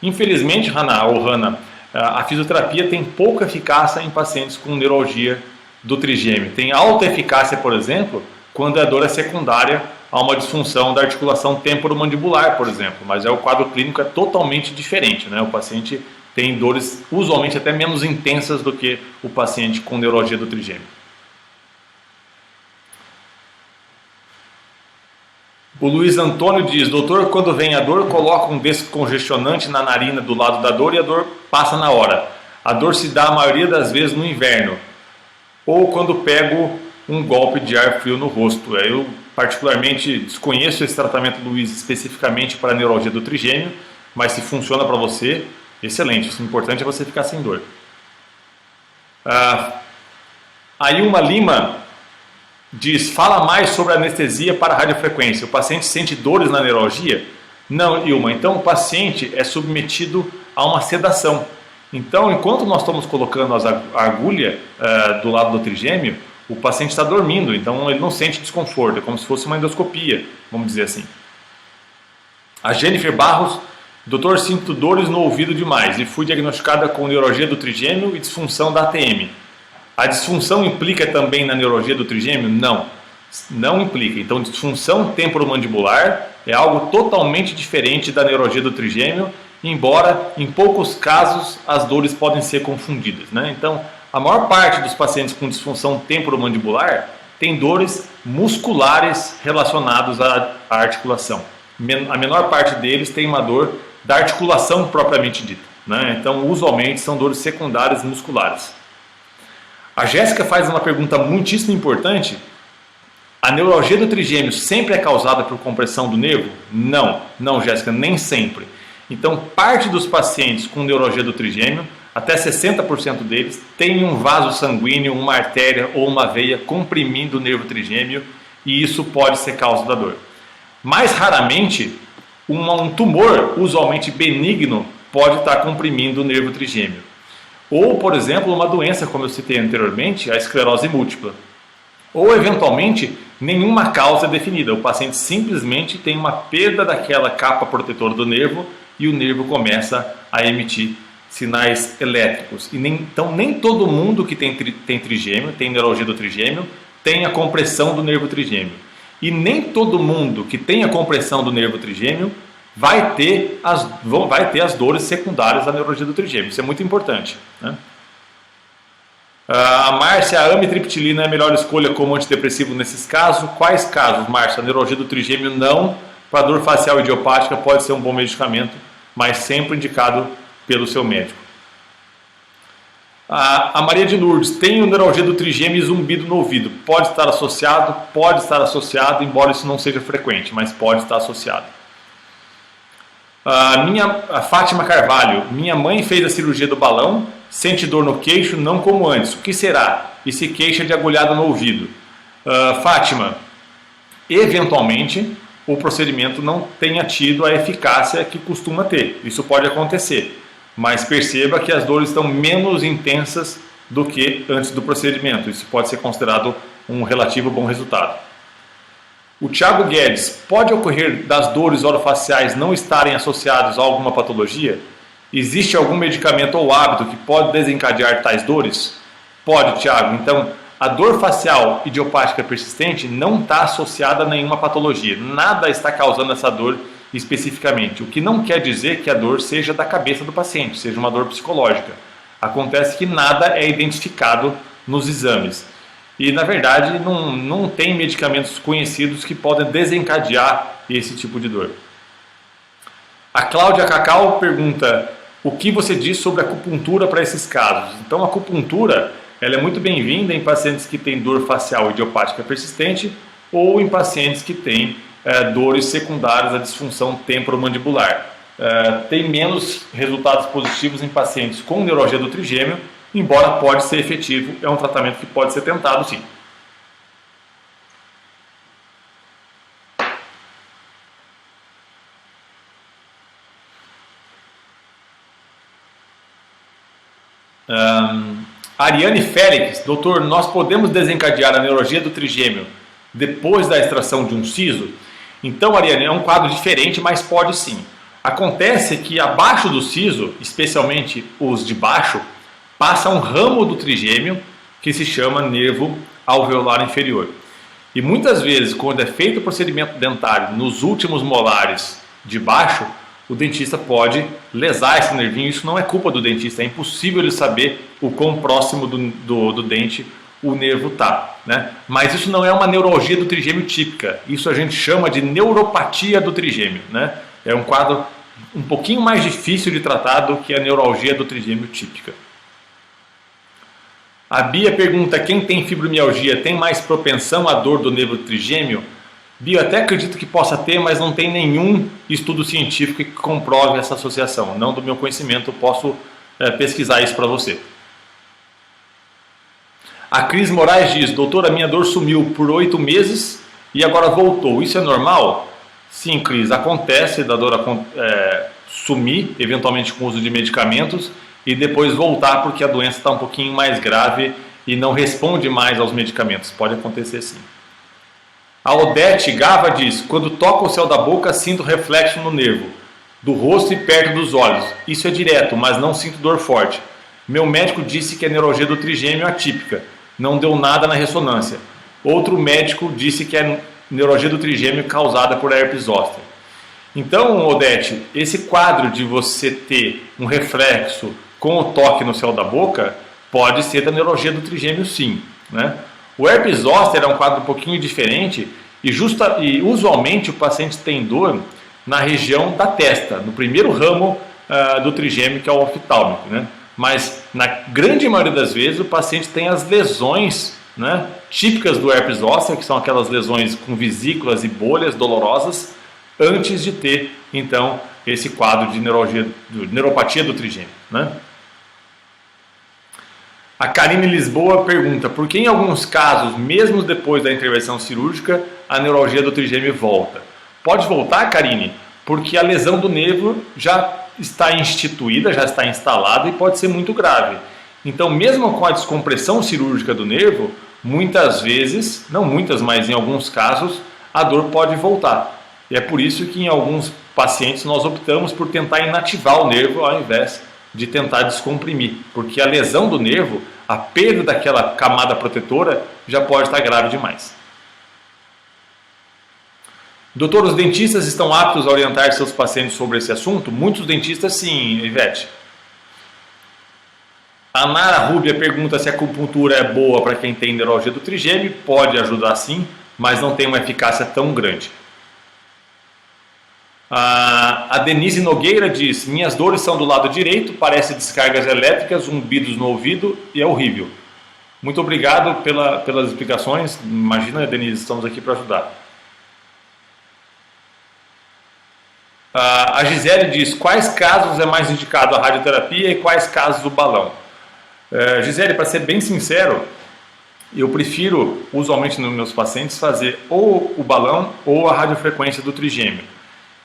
Infelizmente, Hannah, a fisioterapia tem pouca eficácia em pacientes com neuralgia do trigêmeo. Tem alta eficácia, por exemplo, quando a dor é secundária a uma disfunção da articulação temporomandibular, por exemplo. Mas o quadro clínico é totalmente diferente, né? O paciente tem dores usualmente até menos intensas do que o paciente com neuralgia do trigêmeo. O Luiz Antônio diz, doutor, quando vem a dor, coloca um descongestionante na narina do lado da dor e a dor passa na hora. A dor se dá a maioria das vezes no inverno, ou quando pego um golpe de ar frio no rosto. Eu particularmente desconheço esse tratamento, Luiz, especificamente para a neuralgia do trigêmeo, mas se funciona para você, excelente. O importante é você ficar sem dor. A Ilma Lima diz, fala mais sobre anestesia para radiofrequência. O paciente sente dores na neuralgia? Não, Ilma. Então o paciente é submetido a uma sedação. Então, enquanto nós estamos colocando a agulha do lado do trigêmeo, o paciente está dormindo, então ele não sente desconforto. É como se fosse uma endoscopia, vamos dizer assim. A Jennifer Barros, doutor, sinto dores no ouvido demais e fui diagnosticada com neuralgia do trigêmeo e disfunção da ATM. A disfunção implica também na neuralgia do trigêmeo? Não, não implica. Então, disfunção temporomandibular é algo totalmente diferente da neuralgia do trigêmeo, embora em poucos casos as dores podem ser confundidas, né? Então, a maior parte dos pacientes com disfunção temporomandibular tem dores musculares relacionadas à articulação. A menor parte deles tem uma dor da articulação propriamente dita, né? Então, usualmente são dores secundárias musculares. A Jéssica faz uma pergunta muitíssimo importante. A neuralgia do trigêmeo sempre é causada por compressão do nervo? Não, Jéssica, nem sempre. Então, parte dos pacientes com neuralgia do trigêmeo, até 60% deles, tem um vaso sanguíneo, uma artéria ou uma veia comprimindo o nervo trigêmeo e isso pode ser causa da dor. Mais raramente, um tumor, usualmente benigno, pode estar comprimindo o nervo trigêmeo. Ou, por exemplo, uma doença, como eu citei anteriormente, a esclerose múltipla. Ou, eventualmente, nenhuma causa é definida. O paciente simplesmente tem uma perda daquela capa protetora do nervo e o nervo começa a emitir sinais elétricos. Então, nem todo mundo que tem trigêmeo, tem neuralgia do trigêmeo, tem a compressão do nervo trigêmeo. E nem todo mundo que tem a compressão do nervo trigêmeo vai ter as dores secundárias da neuralgia do trigêmeo. Isso é muito importante, né? A Márcia, a amitriptilina é a melhor escolha como antidepressivo nesses casos? Quais casos, Márcia? A neuralgia do trigêmeo não. Para dor facial idiopática pode ser um bom medicamento, mas sempre indicado pelo seu médico. A Maria de Lourdes, tenho neuralgia do trigêmeo e zumbido no ouvido. Pode estar associado? Pode estar associado, embora isso não seja frequente, mas pode estar associado. A Fátima Carvalho, minha mãe fez a cirurgia do balão, sente dor no queixo, não como antes. O que será? E se queixa de agulhada no ouvido? Fátima, eventualmente o procedimento não tenha tido a eficácia que costuma ter. Isso pode acontecer, mas perceba que as dores estão menos intensas do que antes do procedimento. Isso pode ser considerado um relativo bom resultado. O Thiago Guedes, pode ocorrer das dores orofaciais não estarem associadas a alguma patologia? Existe algum medicamento ou hábito que pode desencadear tais dores? Pode, Thiago. Então, a dor facial idiopática persistente não está associada a nenhuma patologia. Nada está causando essa dor especificamente. O que não quer dizer que a dor seja da cabeça do paciente, seja uma dor psicológica. Acontece que nada é identificado nos exames. E, na verdade, não tem medicamentos conhecidos que podem desencadear esse tipo de dor. A Cláudia Cacau pergunta, o que você diz sobre a acupuntura para esses casos? Então, a acupuntura ela é muito bem-vinda em pacientes que têm dor facial idiopática persistente ou em pacientes que têm dores secundárias à disfunção temporomandibular. Tem menos resultados positivos em pacientes com neuralgia do trigêmeo, embora pode ser efetivo, é um tratamento que pode ser tentado sim. Ariane Félix, doutor, nós podemos desencadear a neuralgia do trigêmeo depois da extração de um siso? Então, Ariane, é um quadro diferente, mas pode sim. Acontece que abaixo do siso, especialmente os de baixo, passa um ramo do trigêmeo que se chama nervo alveolar inferior. E muitas vezes, quando é feito o procedimento dentário nos últimos molares de baixo, o dentista pode lesar esse nervinho. Isso não é culpa do dentista, é impossível ele saber o quão próximo do dente o nervo está, né? Mas isso não é uma neuralgia do trigêmeo típica, isso a gente chama de neuropatia do trigêmeo, né? É um quadro um pouquinho mais difícil de tratar do que a neuralgia do trigêmeo típica. A Bia pergunta, quem tem fibromialgia tem mais propensão à dor do nervo trigêmeo? Bia, até acredito que possa ter, mas não tem nenhum estudo científico que comprove essa associação. Não do meu conhecimento, eu posso pesquisar isso para você. A Cris Moraes diz, doutor, a minha dor sumiu por 8 meses e agora voltou. Isso é normal? Sim, Cris, acontece da dor sumir, eventualmente com o uso de medicamentos, e depois voltar porque a doença está um pouquinho mais grave e não responde mais aos medicamentos. Pode acontecer sim. A Odete Gava diz, quando toco o céu da boca, sinto reflexo no nervo, do rosto e perto dos olhos. Isso é direto, mas não sinto dor forte. Meu médico disse que a neuralgia do trigêmeo é atípica, não deu nada na ressonância. Outro médico disse que é neuralgia do trigêmeo causada por herpes zoster. Então, Odete, esse quadro de você ter um reflexo com o toque no céu da boca pode ser da neuralgia do trigêmeo sim, né? O herpes zoster é um quadro um pouquinho diferente e usualmente o paciente tem dor na região da testa, no primeiro ramo do trigêmeo, que é o oftálmico, né? Mas na grande maioria das vezes o paciente tem as lesões, né, típicas do herpes zoster, que são aquelas lesões com vesículas e bolhas dolorosas, antes de ter então esse quadro de neuropatia do trigêmeo, né? A Karine Lisboa pergunta, por que em alguns casos, mesmo depois da intervenção cirúrgica, a neuralgia do trigêmeo volta? Pode voltar, Karine, porque a lesão do nervo já está instituída, já está instalada e pode ser muito grave. Então, mesmo com a descompressão cirúrgica do nervo, muitas vezes, não muitas, mas em alguns casos, a dor pode voltar. E é por isso que em alguns pacientes nós optamos por tentar inativar o nervo ao invés de tentar descomprimir, porque a lesão do nervo, a perda daquela camada protetora já pode estar grave demais. Doutor, os dentistas estão aptos a orientar seus pacientes sobre esse assunto? Muitos dentistas sim, Ivete. A Nara Rubia pergunta se a acupuntura é boa para quem tem neuralgia do trigêmeo. Pode ajudar sim, mas não tem uma eficácia tão grande. A Denise Nogueira diz, minhas dores são do lado direito, parece descargas elétricas, zumbidos no ouvido e é horrível. Muito obrigado pelas explicações. Imagina, Denise, estamos aqui para ajudar. A Gisele diz, quais casos é mais indicado a radioterapia e quais casos o balão? Gisele, para ser bem sincero, eu prefiro, usualmente nos meus pacientes, fazer ou o balão ou a radiofrequência do trigêmeo.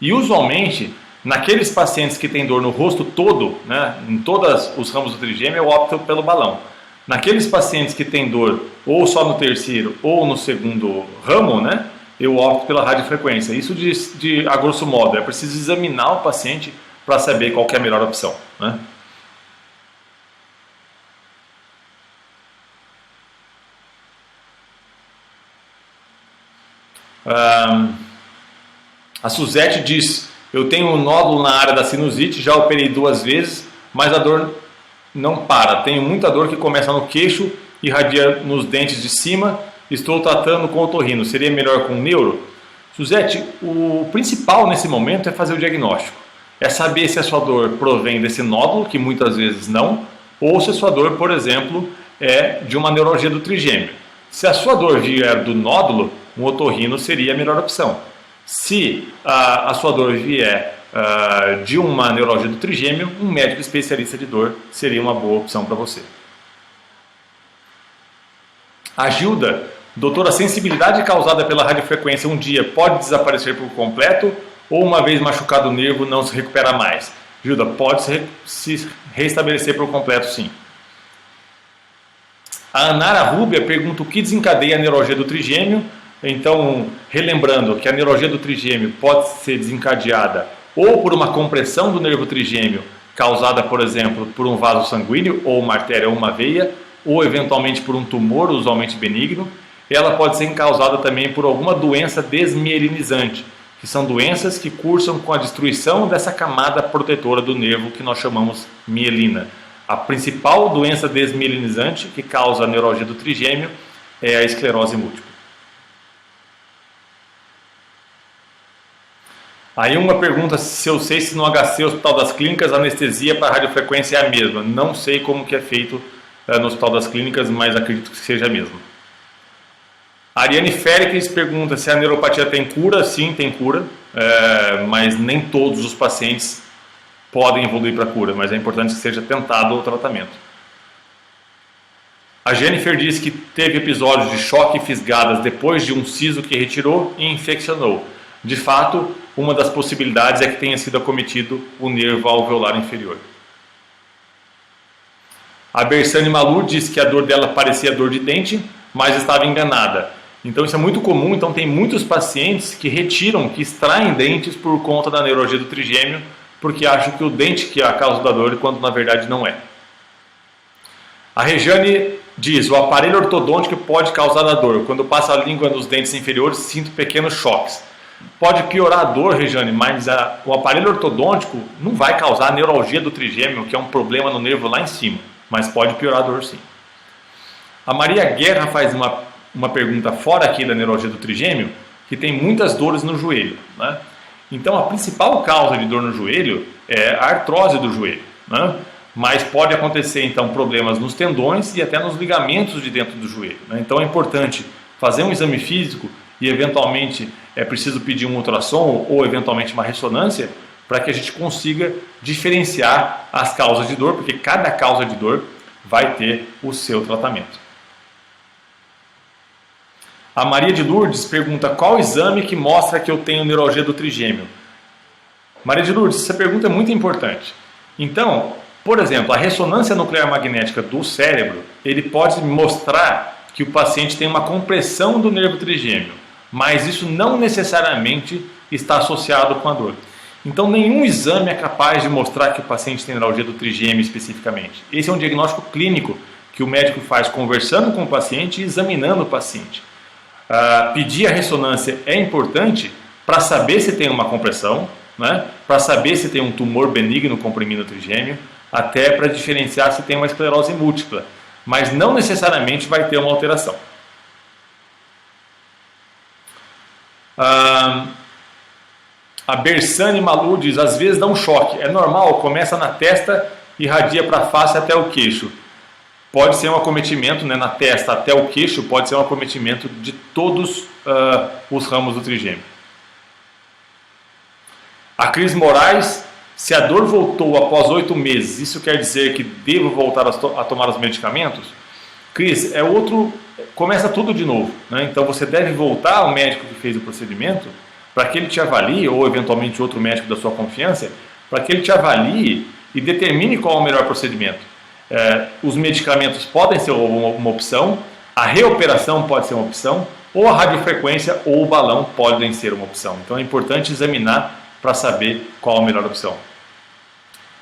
E usualmente, naqueles pacientes que têm dor no rosto todo, né, em todos os ramos do trigêmeo, eu opto pelo balão. Naqueles pacientes que têm dor ou só no terceiro ou no segundo ramo, né, eu opto pela radiofrequência. Isso a grosso modo, é preciso examinar o paciente para saber qual que é a melhor opção, né? A Suzete diz, eu tenho um nódulo na área da sinusite, já operei 2 vezes, mas a dor não para. Tenho muita dor que começa no queixo, irradia nos dentes de cima, estou tratando com otorrino. Seria melhor com neuro? Suzete, o principal nesse momento é fazer o diagnóstico. É saber se a sua dor provém desse nódulo, que muitas vezes não, ou se a sua dor, por exemplo, é de uma neuralgia do trigêmeo. Se a sua dor vier do nódulo, um otorrino seria a melhor opção. Se a sua dor vier de uma neuralgia do trigêmeo, um médico especialista de dor seria uma boa opção para você. A Gilda, doutora, a sensibilidade causada pela radiofrequência um dia pode desaparecer por completo ou uma vez machucado o nervo não se recupera mais? Gilda, pode se restabelecer por completo, sim. A Anara Rubia pergunta o que desencadeia a neuralgia do trigêmeo. Então, relembrando que a neuralgia do trigêmeo pode ser desencadeada ou por uma compressão do nervo trigêmeo causada, por exemplo, por um vaso sanguíneo, ou uma artéria ou uma veia, ou eventualmente por um tumor, usualmente benigno. Ela pode ser causada também por alguma doença desmielinizante, que são doenças que cursam com a destruição dessa camada protetora do nervo que nós chamamos mielina. A principal doença desmielinizante que causa a neuralgia do trigêmeo é a esclerose múltipla. Aí uma pergunta se eu sei se no HC, Hospital das Clínicas, a anestesia para radiofrequência é a mesma. Não sei como que é feito no Hospital das Clínicas, mas acredito que seja a mesma. A Ariane Félix pergunta se a neuropatia tem cura. Sim, tem cura, mas nem todos os pacientes podem evoluir para cura, mas é importante que seja tentado o tratamento. A Jennifer diz que teve episódios de choque e fisgadas depois de um siso que retirou e infeccionou. De fato, uma das possibilidades é que tenha sido acometido o nervo alveolar inferior. A Bersane Malu diz que a dor dela parecia dor de dente, mas estava enganada. Então isso é muito comum, então tem muitos pacientes que retiram, que extraem dentes por conta da neuralgia do trigêmeo, porque acham que o dente que é a causa da dor, quando na verdade não é. A Rejane diz, o aparelho ortodôntico pode causar a dor. Quando passo a língua nos dentes inferiores, sinto pequenos choques. Pode piorar a dor, Rejane, mas o aparelho ortodôntico não vai causar a neuralgia do trigêmeo, que é um problema no nervo lá em cima, mas pode piorar a dor sim. A Maria Guerra faz uma pergunta fora aqui da neuralgia do trigêmeo, que tem muitas dores no joelho, né? Então a principal causa de dor no joelho é a artrose do joelho, né? Mas pode acontecer então problemas nos tendões e até nos ligamentos de dentro do joelho, né? Então é importante fazer um exame físico e eventualmente é preciso pedir um ultrassom ou eventualmente uma ressonância para que a gente consiga diferenciar as causas de dor, porque cada causa de dor vai ter o seu tratamento. A Maria de Lourdes pergunta qual exame que mostra que eu tenho neuralgia do trigêmeo. Maria de Lourdes, essa pergunta é muito importante. Então, por exemplo, a ressonância nuclear magnética do cérebro, ele pode mostrar que o paciente tem uma compressão do nervo trigêmeo, mas isso não necessariamente está associado com a dor. Então, nenhum exame é capaz de mostrar que o paciente tem neuralgia do trigêmeo especificamente. Esse é um diagnóstico clínico que o médico faz conversando com o paciente e examinando o paciente. Pedir a ressonância é importante para saber se tem uma compressão, né? Para saber se tem um tumor benigno comprimindo o trigêmeo, até para diferenciar se tem uma esclerose múltipla, mas não necessariamente vai ter uma alteração. A Bersane Malu diz, às vezes dá um choque, é normal, começa na testa e irradia para a face até o queixo. Pode ser um acometimento, né, na testa até o queixo, pode ser um acometimento de todos os ramos do trigêmeo. A Cris Moraes, se a dor voltou após 8 meses, isso quer dizer que devo voltar a tomar os medicamentos? Cris, começa tudo de novo, né? Então você deve voltar ao médico que fez o procedimento para que ele te avalie, ou eventualmente outro médico da sua confiança, para que ele te avalie e determine qual é o melhor procedimento. Os medicamentos podem ser uma opção, a reoperação pode ser uma opção, ou a radiofrequência ou o balão podem ser uma opção. Então é importante examinar para saber qual a melhor opção.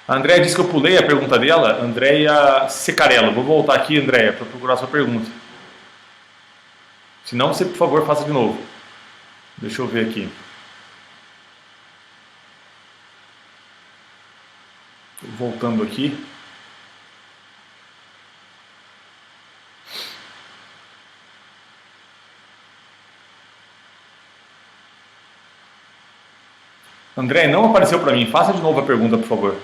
A Andréia disse que eu pulei a pergunta dela, Andréia Secarello. Vou voltar aqui, Andréia, para procurar sua pergunta. Se não, você, por favor, faça de novo. Deixa eu ver aqui. Voltando aqui. André, não apareceu para mim. Faça de novo a pergunta, por favor.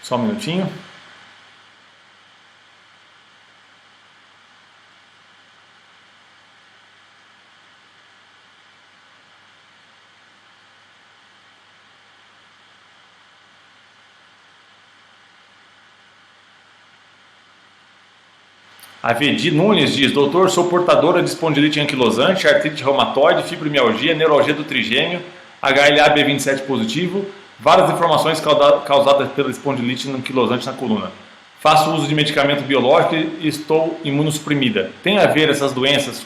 Só um minutinho. A Vedi Nunes diz: doutor, sou portadora de espondilite anquilosante, artrite reumatoide, fibromialgia, neuralgia do trigêmeo, HLA-B27 positivo, várias inflamações causadas pela espondilite anquilosante na coluna. Faço uso de medicamento biológico e estou imunossuprimida. Tem a ver essas doenças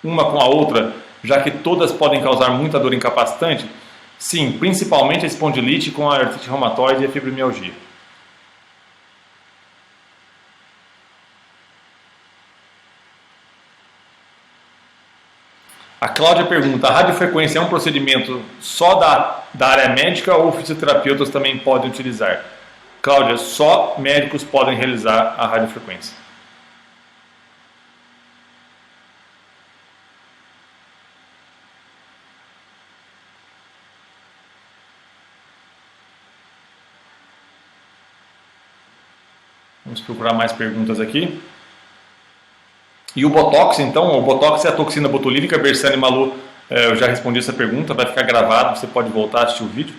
uma com a outra, já que todas podem causar muita dor incapacitante? Sim, principalmente a espondilite com a artrite reumatoide e a fibromialgia. A Cláudia pergunta: a radiofrequência é um procedimento só da área médica ou fisioterapeutas também podem utilizar? Cláudia, só médicos podem realizar a radiofrequência. Vamos procurar mais perguntas aqui. E o Botox, então, o Botox é a toxina botulínica, Bersani e Malu, eu já respondi essa pergunta, vai ficar gravado, você pode voltar a assistir o vídeo.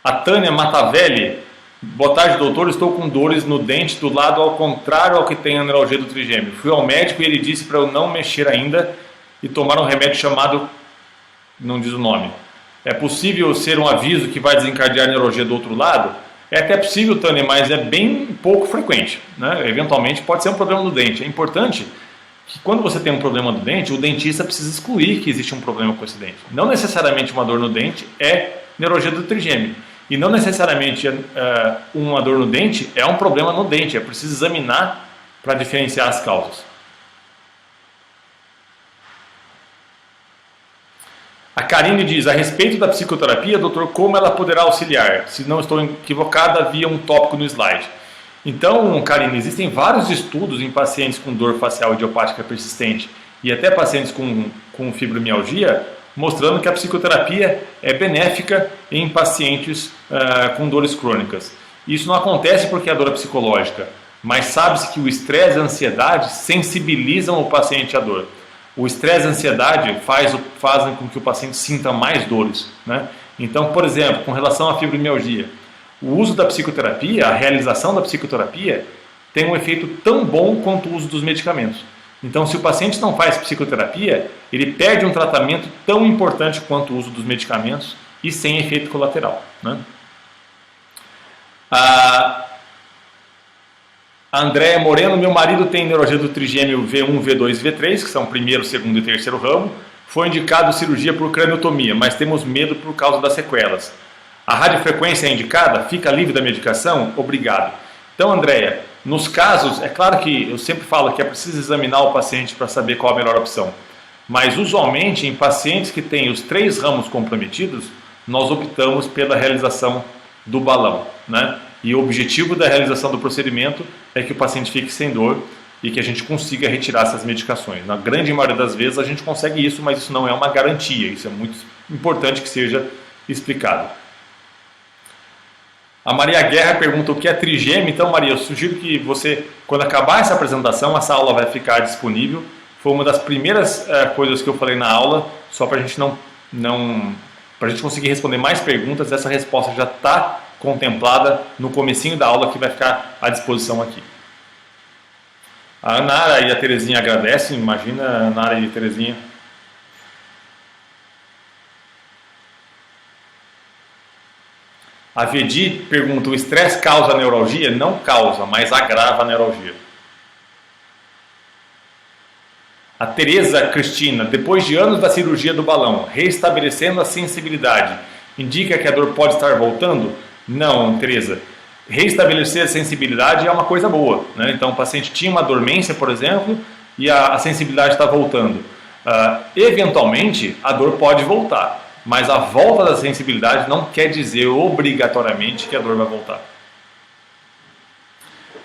A Tânia Matavelli: boa tarde, doutor, estou com dores no dente do lado ao contrário ao que tem a neuralgia do trigêmeo. Fui ao médico e ele disse para eu não mexer ainda e tomar um remédio chamado, não diz o nome. É possível ser um aviso que vai desencadear a neuralgia do outro lado? É até possível, Tânia, mas é bem pouco frequente, né? Eventualmente pode ser um problema no dente. É importante que quando você tem um problema no dente, o dentista precisa excluir que existe um problema com esse dente. Não necessariamente uma dor no dente é neuralgia do trigêmeo. E não necessariamente uma dor no dente é um problema no dente. É preciso examinar para diferenciar as causas. A Karine diz: a respeito da psicoterapia, doutor, como ela poderá auxiliar? Se não estou equivocada, havia um tópico no slide. Então, Karine, existem vários estudos em pacientes com dor facial idiopática persistente e até pacientes com fibromialgia, mostrando que a psicoterapia é benéfica em pacientes com dores crônicas. Isso não acontece porque a dor é psicológica, mas sabe-se que o estresse e a ansiedade sensibilizam o paciente à dor. O estresse e a ansiedade fazem com que o paciente sinta mais dores, né? Então, por exemplo, com relação à fibromialgia, o uso da psicoterapia, a realização da psicoterapia, tem um efeito tão bom quanto o uso dos medicamentos. Então, se o paciente não faz psicoterapia, ele perde um tratamento tão importante quanto o uso dos medicamentos e sem efeito colateral, né? A Andréa Moreno: meu marido tem neuralgia do trigêmeo V1, V2 e V3, que são o primeiro, segundo e terceiro ramo. Foi indicado cirurgia por craniotomia, mas temos medo por causa das sequelas. A radiofrequência é indicada? Fica livre da medicação? Obrigado. Então, Andréa, nos casos, é claro que eu sempre falo que é preciso examinar o paciente para saber qual a melhor opção. Mas, usualmente, em pacientes que têm os 3 ramos comprometidos, nós optamos pela realização do balão, né? E o objetivo da realização do procedimento é que o paciente fique sem dor e que a gente consiga retirar essas medicações. Na grande maioria das vezes a gente consegue isso, mas isso não é uma garantia. Isso é muito importante que seja explicado. A Maria Guerra pergunta o que é trigêmeo. Então, Maria, eu sugiro que você, quando acabar essa apresentação, essa aula vai ficar disponível. Foi uma das primeiras coisas que eu falei na aula, só para a gente para a gente conseguir responder mais perguntas. Essa resposta já está contemplada no comecinho da aula, que vai ficar à disposição aqui. A Nara e a Terezinha agradecem, imagina a Nara e a Terezinha. A Vedi pergunta: o estresse causa neuralgia? Não causa, mas agrava a neuralgia. A Tereza Cristina: depois de anos da cirurgia do balão, reestabelecendo a sensibilidade, indica que a dor pode estar voltando? Não, Tereza. Reestabelecer a sensibilidade é uma coisa boa, né? Então, o paciente tinha uma dormência, por exemplo, e a sensibilidade está voltando. Eventualmente, a dor pode voltar, mas a volta da sensibilidade não quer dizer obrigatoriamente que a dor vai voltar.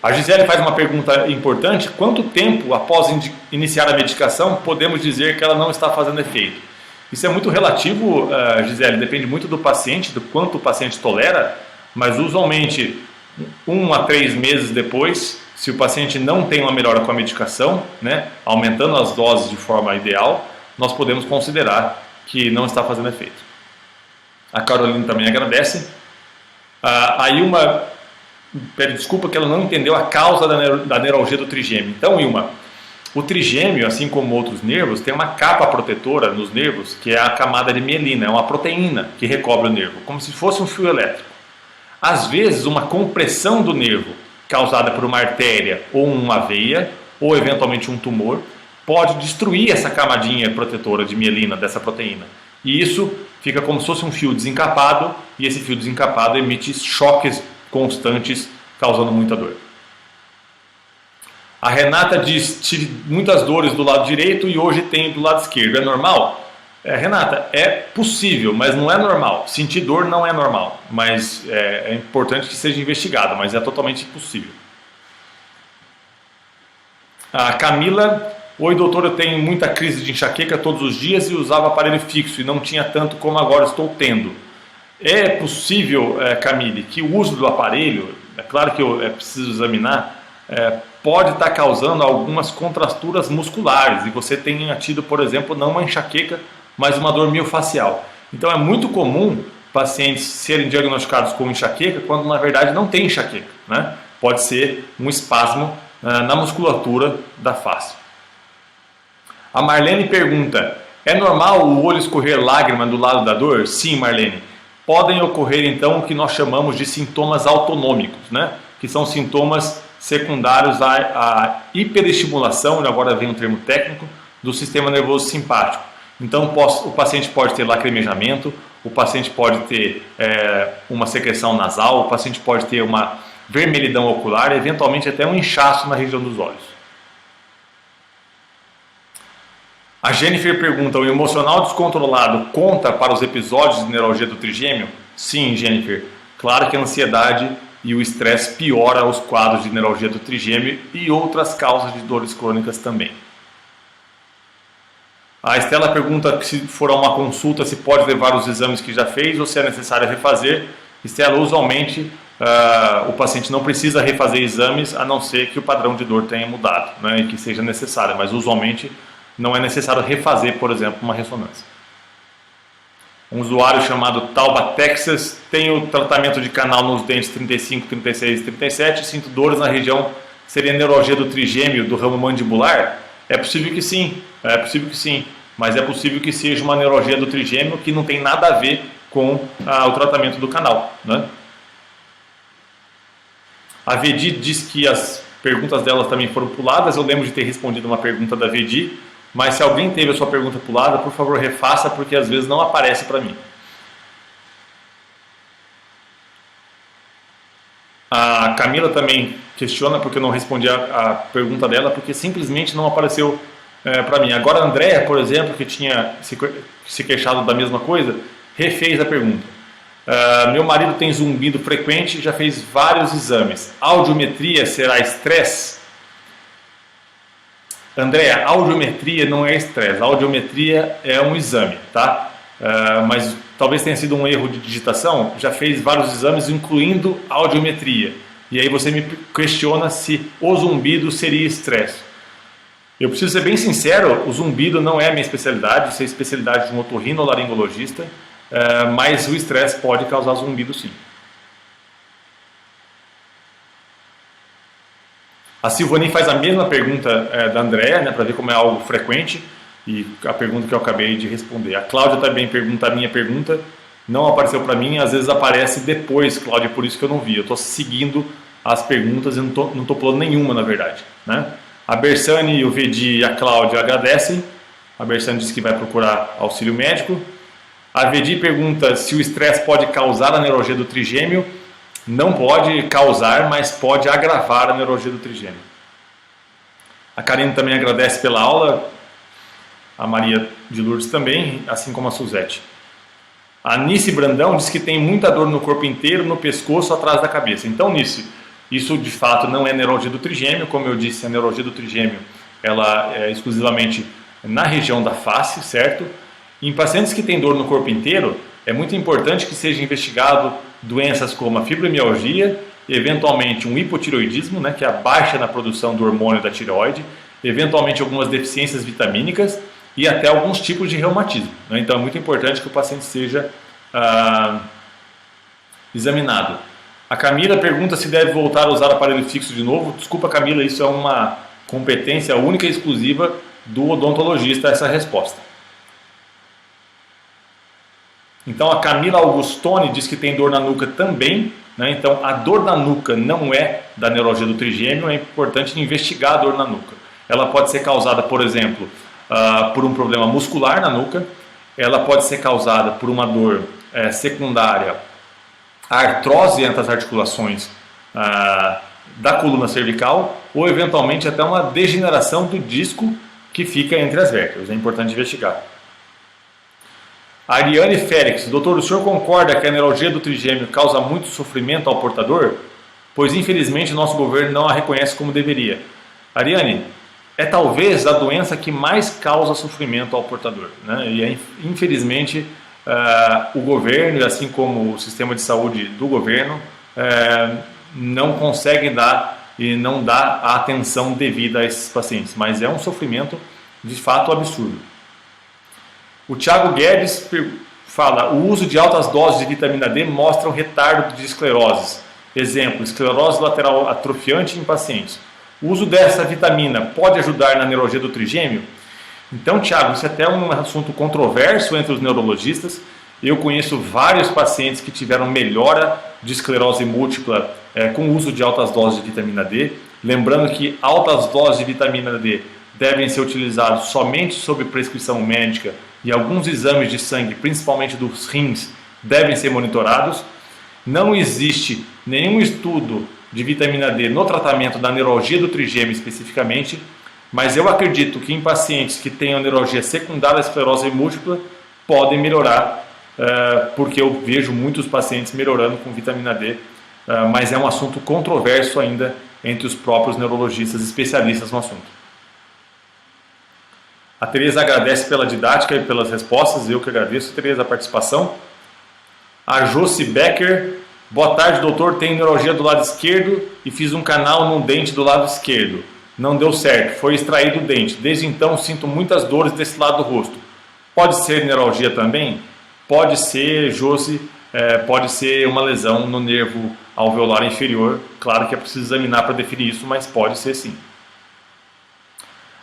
A Gisele faz uma pergunta importante: quanto tempo após iniciar a medicação podemos dizer que ela não está fazendo efeito? Isso é muito relativo, Gisele, depende muito do paciente, do quanto o paciente tolera, mas usualmente 1 a 3 meses depois, se o paciente não tem uma melhora com a medicação, né, aumentando as doses de forma ideal, nós podemos considerar que não está fazendo efeito. A Carolina também agradece. A Ilma pede desculpa que ela não entendeu a causa da neuralgia do trigêmeo. Então, Ilma, o trigêmeo, assim como outros nervos, tem uma capa protetora nos nervos, que é a camada de mielina, é uma proteína que recobre o nervo, como se fosse um fio elétrico. Às vezes, uma compressão do nervo, causada por uma artéria ou uma veia, ou eventualmente um tumor, pode destruir essa camadinha protetora de mielina dessa proteína. E isso fica como se fosse um fio desencapado, e esse fio desencapado emite choques constantes, causando muita dor. A Renata diz: tive muitas dores do lado direito e hoje tenho do lado esquerdo. É normal? Renata, é possível, mas não é normal. Sentir dor não é normal, mas é importante que seja investigado, mas é totalmente impossível. A Camila: oi doutor, eu tenho muita crise de enxaqueca todos os dias e usava aparelho fixo e não tinha tanto como agora estou tendo. É possível, Camille, que o uso do aparelho, é claro que eu preciso examinar, pode estar causando algumas contraturas musculares e você tenha tido, por exemplo, não uma enxaqueca, mas uma dor miofascial. Então é muito comum pacientes serem diagnosticados com enxaqueca quando na verdade não tem enxaqueca, né? Pode ser um espasmo na musculatura da face. A Marlene pergunta: é normal o olho escorrer lágrima do lado da dor? Sim, Marlene. Podem ocorrer então o que nós chamamos de sintomas autonômicos, né? Que são sintomas secundários à hiperestimulação, agora vem um termo técnico, do sistema nervoso simpático. Então o paciente pode ter lacrimejamento, o paciente pode ter uma secreção nasal, o paciente pode ter uma vermelhidão ocular, eventualmente até um inchaço na região dos olhos. A Jennifer pergunta: o emocional descontrolado conta para os episódios de neuralgia do trigêmeo? Sim, Jennifer. Claro que a ansiedade e o estresse piora os quadros de neuralgia do trigêmeo e outras causas de dores crônicas também. A Estela pergunta se for a uma consulta se pode levar os exames que já fez ou se é necessário refazer. Estela, usualmente o paciente não precisa refazer exames a não ser que o padrão de dor tenha mudado, né, e que seja necessário, mas usualmente não é necessário refazer, por exemplo, uma ressonância. Um usuário chamado Tauba Texas: tem o tratamento de canal nos dentes 35, 36 e 37, sinto dores na região, seria neuralgia do trigêmeo do ramo mandibular? É possível que sim, mas é possível que seja uma neuralgia do trigêmeo que não tem nada a ver com o tratamento do canal, né? A Vedi diz que as perguntas delas também foram puladas. Eu lembro de ter respondido uma pergunta da Vedi, mas se alguém teve a sua pergunta pulada, por favor refaça, porque às vezes não aparece para mim. A Camila também questiona porque eu não respondi a pergunta dela, porque simplesmente não apareceu para mim. Agora a Andréa, por exemplo, que tinha se queixado da mesma coisa, refez a pergunta. Meu marido tem zumbido frequente e já fez vários exames. Audiometria será estresse? Andréa, audiometria não é estresse. Audiometria é um exame, tá? Mas talvez tenha sido um erro de digitação. Já fez vários exames, incluindo audiometria. E aí você me questiona se o zumbido seria estresse. Eu preciso ser bem sincero, o zumbido não é a minha especialidade, isso é a especialidade de um otorrinolaringologista, mas o estresse pode causar zumbido sim. A Silvani faz a mesma pergunta da Andréa, né, para ver como é algo frequente, e a pergunta que eu acabei de responder. A Cláudia também pergunta a minha pergunta, não apareceu para mim, às vezes aparece depois, Cláudia, por isso que eu não vi. Eu estou seguindo as perguntas e não estou pulando nenhuma, na verdade, né? A Bersani, o Vedi e a Cláudia agradecem. A Bersani diz que vai procurar auxílio médico. A Vedi pergunta se o estresse pode causar a neuralgia do trigêmeo. Não pode causar, mas pode agravar a neuralgia do trigêmeo. A Karine também agradece pela aula. A Maria de Lourdes também, assim como a Suzete. A Nice Brandão diz que tem muita dor no corpo inteiro, no pescoço, atrás da cabeça. Então, Nice, isso de fato não é neuralgia do trigêmeo. Como eu disse, a neuralgia do trigêmeo ela é exclusivamente na região da face, certo? Em pacientes que têm dor no corpo inteiro, é muito importante que seja investigado doenças como a fibromialgia, eventualmente um hipotireoidismo, né, que é a baixa na produção do hormônio da tireoide, eventualmente algumas deficiências vitamínicas e até alguns tipos de reumatismo, né? Então é muito importante que o paciente seja examinado. A Camila pergunta se deve voltar a usar aparelho fixo de novo. Desculpa, Camila, isso é uma competência única e exclusiva do odontologista, essa resposta. Então a Camila Augustoni diz que tem dor na nuca também, né? Então a dor na nuca não é da neurologia do trigêmeo, é importante investigar a dor na nuca. Ela pode ser causada, por exemplo, por um problema muscular na nuca, ela pode ser causada por uma dor secundária, a artrose entre as articulações da coluna cervical, ou eventualmente até uma degeneração do disco que fica entre as vértebras. É importante investigar. A Ariane Félix: doutor, o senhor concorda que a neurologia do trigêmeo causa muito sofrimento ao portador? Pois infelizmente nosso governo não a reconhece como deveria. Ariane, é talvez a doença que mais causa sofrimento ao portador, né? E infelizmente o governo, assim como o sistema de saúde do governo, não consegue dar e não dá a atenção devida a esses pacientes, mas é um sofrimento de fato absurdo. O Thiago Guedes fala: o uso de altas doses de vitamina D mostra um retardo de esclerose. Exemplo, esclerose lateral atrofiante em pacientes. O uso dessa vitamina pode ajudar na neurologia do trigêmeo? Então, Thiago, isso é até um assunto controverso entre os neurologistas. Eu conheço vários pacientes que tiveram melhora de esclerose múltipla com o uso de altas doses de vitamina D. Lembrando que altas doses de vitamina D devem ser utilizadas somente sob prescrição médica e alguns exames de sangue, principalmente dos rins, devem ser monitorados. Não existe nenhum estudo de vitamina D no tratamento da neurologia do trigêmeo especificamente, mas eu acredito que em pacientes que tenham neurologia secundária à esclerose múltipla podem melhorar, porque eu vejo muitos pacientes melhorando com vitamina D, mas é um assunto controverso ainda entre os próprios neurologistas especialistas no assunto. A Tereza agradece pela didática e pelas respostas, eu que agradeço, Tereza, a participação. A Josi Becker: boa tarde, doutor, tenho neurologia do lado esquerdo e fiz um canal num dente do lado esquerdo. Não deu certo, foi extraído o dente. Desde então sinto muitas dores desse lado do rosto. Pode ser neuralgia também? Pode ser, Josi, pode ser uma lesão no nervo alveolar inferior. Claro que é preciso examinar para definir isso, mas pode ser sim.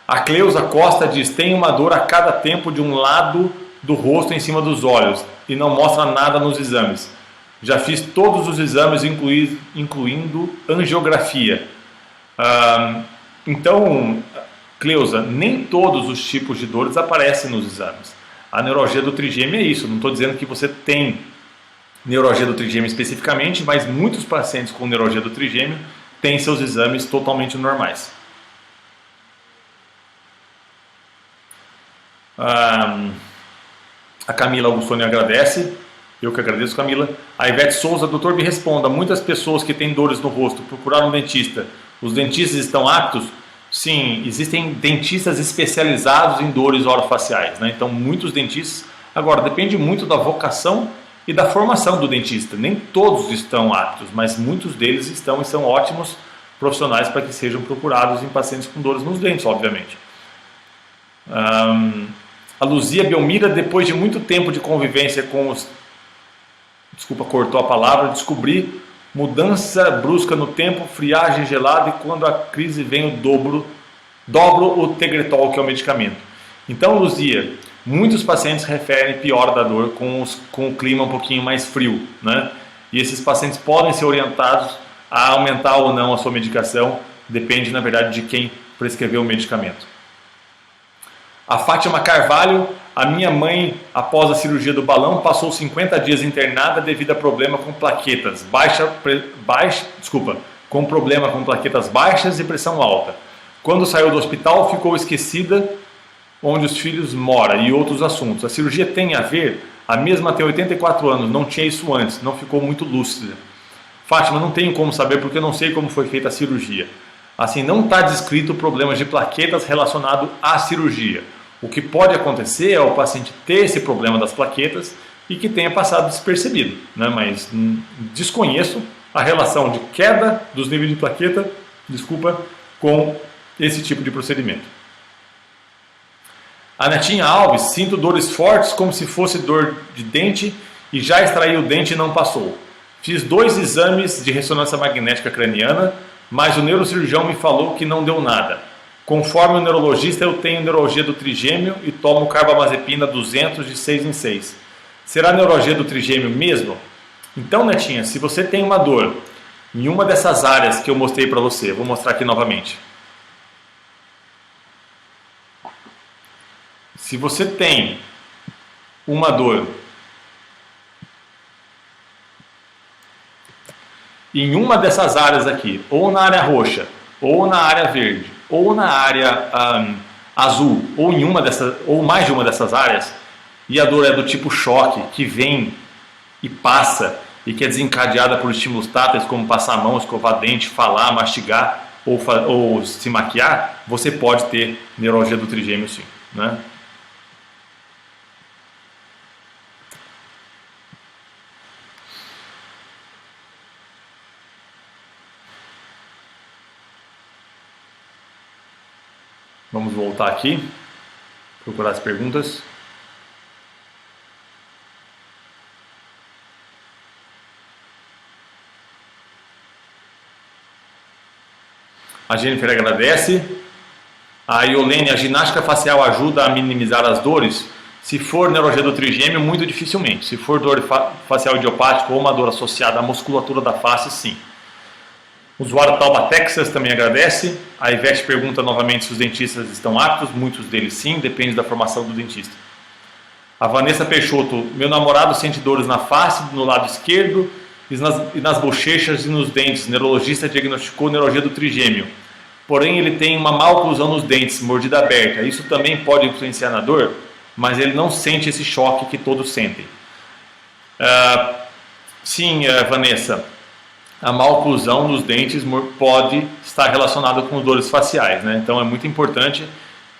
A Cleusa Costa diz: tem uma dor a cada tempo de um lado do rosto em cima dos olhos e não mostra nada nos exames. Já fiz todos os exames, incluindo angiografia. Então, Cleusa, nem todos os tipos de dores aparecem nos exames. A neurologia do trigêmeo é isso. Não estou dizendo que você tem neurologia do trigêmeo especificamente, mas muitos pacientes com neurologia do trigêmeo têm seus exames totalmente normais. A Camila Augustoni agradece. Eu que agradeço, Camila. A Ivete Souza: doutor, me responda, muitas pessoas que têm dores no rosto procuraram um dentista. Os dentistas estão aptos? Sim, existem dentistas especializados em dores orofaciais, né? Então muitos dentistas. Agora, depende muito da vocação e da formação do dentista. Nem todos estão aptos, mas muitos deles estão e são ótimos profissionais para que sejam procurados em pacientes com dores nos dentes, obviamente. A Luzia Belmira: depois de muito tempo de convivência com os... Desculpa, cortou a palavra. Descobri mudança brusca no tempo, friagem gelada, e quando a crise vem dobro o Tegretol, que é o medicamento. Então, Luzia, muitos pacientes referem piora da dor com o clima um pouquinho mais frio, né? E esses pacientes podem ser orientados a aumentar ou não a sua medicação, depende, na verdade, de quem prescreveu o medicamento. A Fátima Carvalho: a minha mãe, após a cirurgia do balão, passou 50 dias internada devido a problema com plaquetas com problema com plaquetas baixas e pressão alta. Quando saiu do hospital, ficou esquecida onde os filhos moram e outros assuntos. A cirurgia tem a ver? A mesma tem 84 anos, não tinha isso antes, não ficou muito lúcida. Fátima: não tenho como saber porque eu não sei como foi feita a cirurgia. Assim, não está descrito problemas de plaquetas relacionado à cirurgia. O que pode acontecer é o paciente ter esse problema das plaquetas e que tenha passado despercebido, né? Mas desconheço a relação de queda dos níveis de plaqueta, com esse tipo de procedimento. A Netinha Alves: sinto dores fortes como se fosse dor de dente e já extraí o dente e não passou. Fiz 2 exames de ressonância magnética craniana, mas o neurocirurgião me falou que não deu nada. Conforme o neurologista, eu tenho neuralgia do trigêmeo e tomo carbamazepina 200 de 6 em 6. Será neuralgia do trigêmeo mesmo? Então, Netinha, se você tem uma dor em uma dessas áreas que eu mostrei para você, vou mostrar aqui novamente. Se você tem uma dor em uma dessas áreas aqui, ou na área roxa, ou na área verde, ou na área azul, ou em uma dessas, ou mais de uma dessas áreas, e a dor é do tipo choque, que vem e passa, e que é desencadeada por estímulos táteis, como passar a mão, escovar dente, falar, mastigar, ou se maquiar, você pode ter neuralgia do trigêmeo sim, né? Vamos voltar aqui, procurar as perguntas. A Jennifer agradece. A Iolene: a ginástica facial ajuda a minimizar as dores? Se for neuralgia do trigêmeo, muito dificilmente. Se for dor facial idiopática ou uma dor associada à musculatura da face, sim. O usuário Tauba Texas também agradece. A Ivete pergunta novamente se os dentistas estão aptos. Muitos deles sim, depende da formação do dentista. A Vanessa Peixoto: meu namorado sente dores na face, no lado esquerdo, e nas bochechas e nos dentes. O neurologista diagnosticou neuralgia do trigêmeo. Porém, ele tem uma má oclusão nos dentes, mordida aberta. Isso também pode influenciar na dor, mas ele não sente esse choque que todos sentem. Sim, Vanessa. A má oclusão nos dentes pode estar relacionada com dores faciais, né? Então é muito importante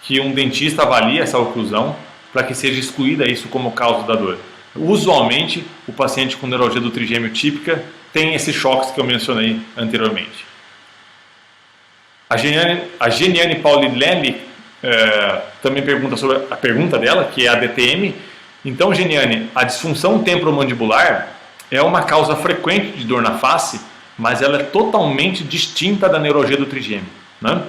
que um dentista avalie essa oclusão para que seja excluída isso como causa da dor. Usualmente, o paciente com neuralgia do trigêmeo típica tem esses choques que eu mencionei anteriormente. A Geniane Paulinelli também pergunta sobre a pergunta dela, que é a DTM. Então, Geniane, a disfunção temporomandibular é uma causa frequente de dor na face, mas ela é totalmente distinta da neuralgia do trigêmeo, né?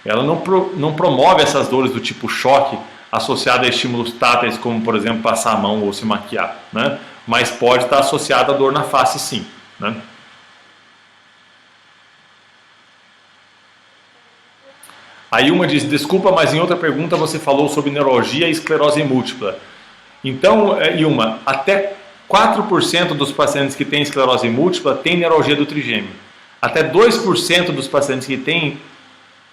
Ela não promove essas dores do tipo choque associada a estímulos táteis, como por exemplo passar a mão ou se maquiar, né? Mas pode estar associada a dor na face sim, né? Aí uma diz: desculpa, mas em outra pergunta você falou sobre neuralgia e esclerose múltipla. Então, Ilma, até 4% dos pacientes que têm esclerose múltipla têm neuralgia do trigêmeo. Até 2% dos pacientes que têm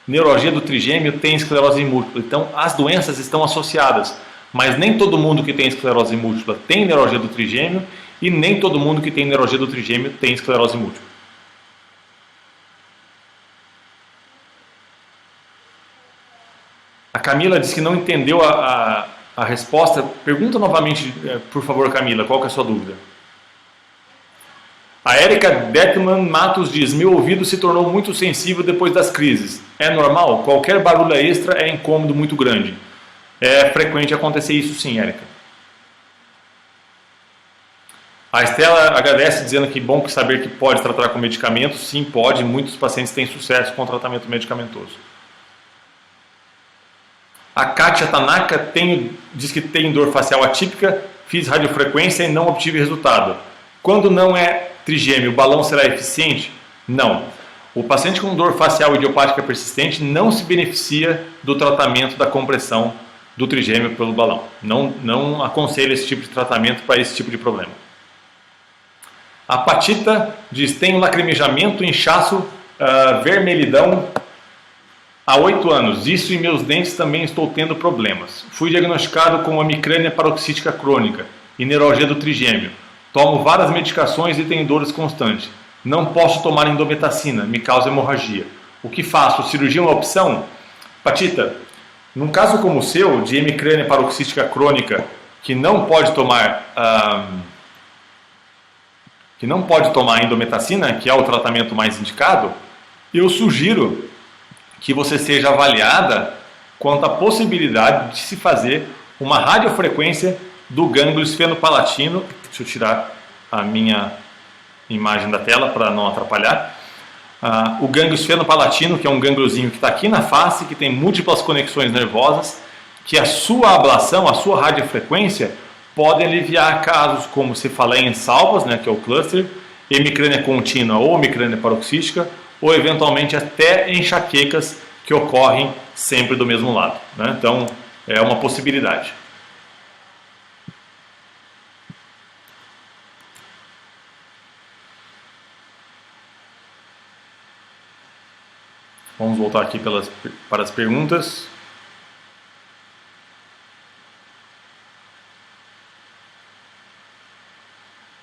neuralgia do trigêmeo têm esclerose múltipla. Então, as doenças estão associadas, mas nem todo mundo que tem esclerose múltipla tem neuralgia do trigêmeo e nem todo mundo que tem neuralgia do trigêmeo tem esclerose múltipla. A Camila disse que não entendeu a resposta. Pergunta novamente, por favor, Camila, qual que é a sua dúvida? A Érica Deckman Matos diz: meu ouvido se tornou muito sensível depois das crises. É normal? Qualquer barulho extra é incômodo muito grande. É frequente acontecer isso sim, Érica. A Estela agradece, dizendo que bom saber que pode tratar com medicamentos. Sim, pode. Muitos pacientes têm sucesso com o tratamento medicamentoso. A Kátia Tanaka diz que tem dor facial atípica, fiz radiofrequência e não obtive resultado. Quando não é trigêmeo, o balão será eficiente? Não. O paciente com dor facial idiopática persistente não se beneficia do tratamento da compressão do trigêmeo pelo balão. Não aconselho esse tipo de tratamento para esse tipo de problema. A Patita diz: tenho lacrimejamento, inchaço, vermelhidão há 8 anos. Isso em meus dentes também estou tendo problemas. Fui diagnosticado com hemicrânia paroxística crônica e neuralgia do trigêmeo. Tomo várias medicações e tenho dores constantes. Não posso tomar indometacina, me causa hemorragia. O que faço? Cirurgia é uma opção? Patita, Num caso como o seu, de hemicrânia paroxística crônica, que não pode tomar indometacina, que é o tratamento mais indicado, eu sugiro que você seja avaliada quanto à possibilidade de se fazer uma radiofrequência do gânglio esfenopalatino. Deixa eu tirar a minha imagem da tela para não atrapalhar. O gânglio esfenopalatino, que é um gângliozinho que está aqui na face, que tem múltiplas conexões nervosas, que a sua ablação, a sua radiofrequência, pode aliviar casos como cefaleia em salvas, né, que é o cluster, hemicrânia contínua ou hemicrânia paroxística, ou eventualmente até enxaquecas que ocorrem sempre do mesmo lado, né? Então, é uma possibilidade. Vamos voltar aqui para as perguntas.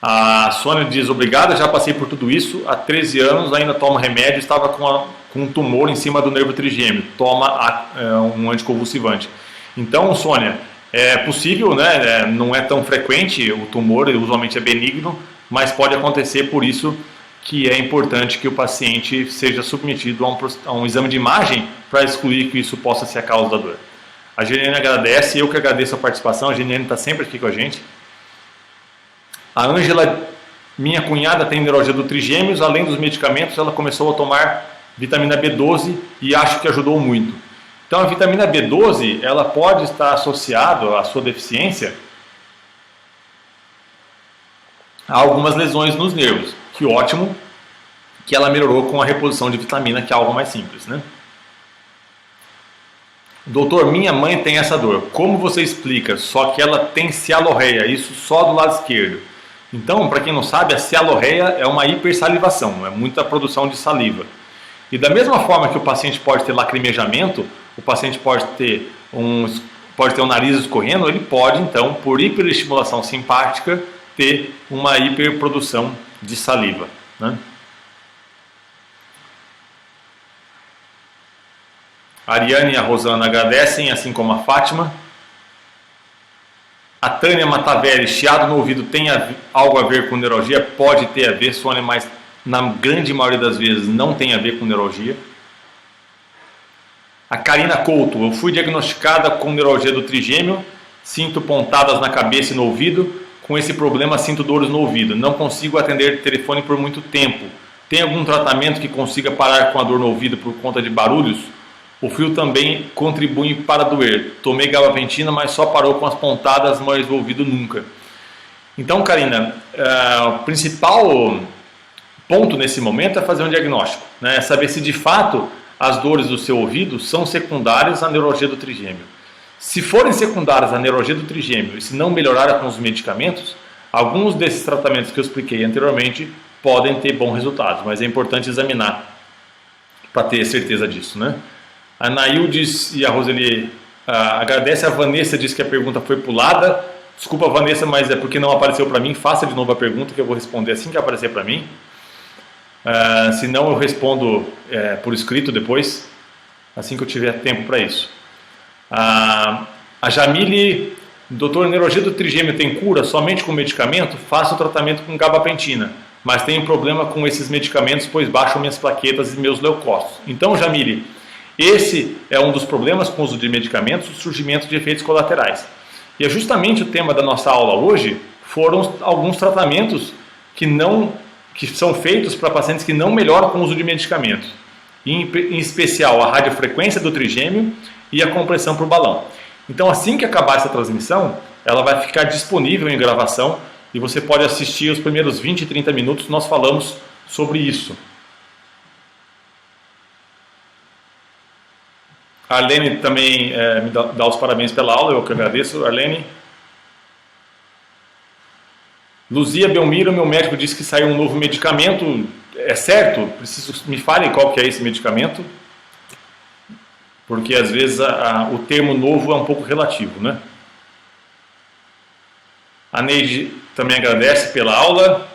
A Sônia diz: obrigada, já passei por tudo isso, há 13 anos ainda tomo remédio, estava com um tumor em cima do nervo trigêmeo, toma um anticonvulsivante. Então, Sônia, é possível, né? Não é tão frequente, o tumor usualmente é benigno, mas pode acontecer, por isso que é importante que o paciente seja submetido a um exame de imagem para excluir que isso possa ser a causa da dor. A Geniane agradece, eu que agradeço a participação, a Geniane está sempre aqui com a gente. A Ângela, minha cunhada, tem neuralgia do trigêmeos, além dos medicamentos, ela começou a tomar vitamina B12 e acho que ajudou muito. Então a vitamina B12, ela pode estar associada à sua deficiência a algumas lesões nos nervos. Que ótimo que ela melhorou com a reposição de vitamina, que é algo mais simples, né? Doutor, minha mãe tem essa dor. Como você explica? Só que ela tem cialorreia, isso só do lado esquerdo. Então, para quem não sabe, a cialorreia é uma hipersalivação, é muita produção de saliva. E da mesma forma que o paciente pode ter lacrimejamento, o paciente pode ter um nariz escorrendo, ele pode, então, por hiperestimulação simpática, ter uma hiperprodução de saliva, né? A Ariane e a Rosana agradecem, assim como a Fátima. A Tânia Matavelli, chiado no ouvido tem algo a ver com neuralgia? Pode ter a ver, Sônia, mas na grande maioria das vezes não tem a ver com neuralgia. A Karina Couto, eu fui diagnosticada com neuralgia do trigêmeo, sinto pontadas na cabeça e no ouvido, com esse problema sinto dores no ouvido, não consigo atender telefone por muito tempo. Tem algum tratamento que consiga parar com a dor no ouvido por conta de barulhos? O frio também contribui para doer. Tomei gabapentina, mas só parou com as pontadas, mas o ouvido nunca. Então, Karina, o principal ponto nesse momento é fazer um diagnóstico, né? É saber se de fato as dores do seu ouvido são secundárias à neuralgia do trigêmeo. Se forem secundárias à neuralgia do trigêmeo e se não melhorar com os medicamentos, alguns desses tratamentos que eu expliquei anteriormente podem ter bons resultados, mas é importante examinar para ter certeza disso, né? A Naildes e a Roseli agradece. A Vanessa diz que a pergunta foi pulada. Desculpa, Vanessa, mas é porque não apareceu para mim. Faça de novo a pergunta que eu vou responder assim que aparecer para mim. Se não, eu respondo por escrito depois, assim que eu tiver tempo para isso. A Jamile, doutor, neuralgia do trigêmeo tem cura somente com medicamento? Faço o tratamento com gabapentina, mas tenho problema com esses medicamentos, pois baixam minhas plaquetas e meus leucócitos. Então, Jamile, esse é um dos problemas com o uso de medicamentos, o surgimento de efeitos colaterais. E é justamente o tema da nossa aula hoje, foram alguns tratamentos que são feitos para pacientes que não melhoram com o uso de medicamentos. Em especial a radiofrequência do trigêmeo e a compressão por balão. Então, assim que acabar essa transmissão, ela vai ficar disponível em gravação e você pode assistir os primeiros 20 e 30 minutos, nós falamos sobre isso. A Arlene também me dá os parabéns pela aula, eu que agradeço, Arlene. Luzia Belmiro, meu médico disse que saiu um novo medicamento, é certo? Me fale qual que é esse medicamento, porque às vezes o termo novo é um pouco relativo, né? A Neide também agradece pela aula.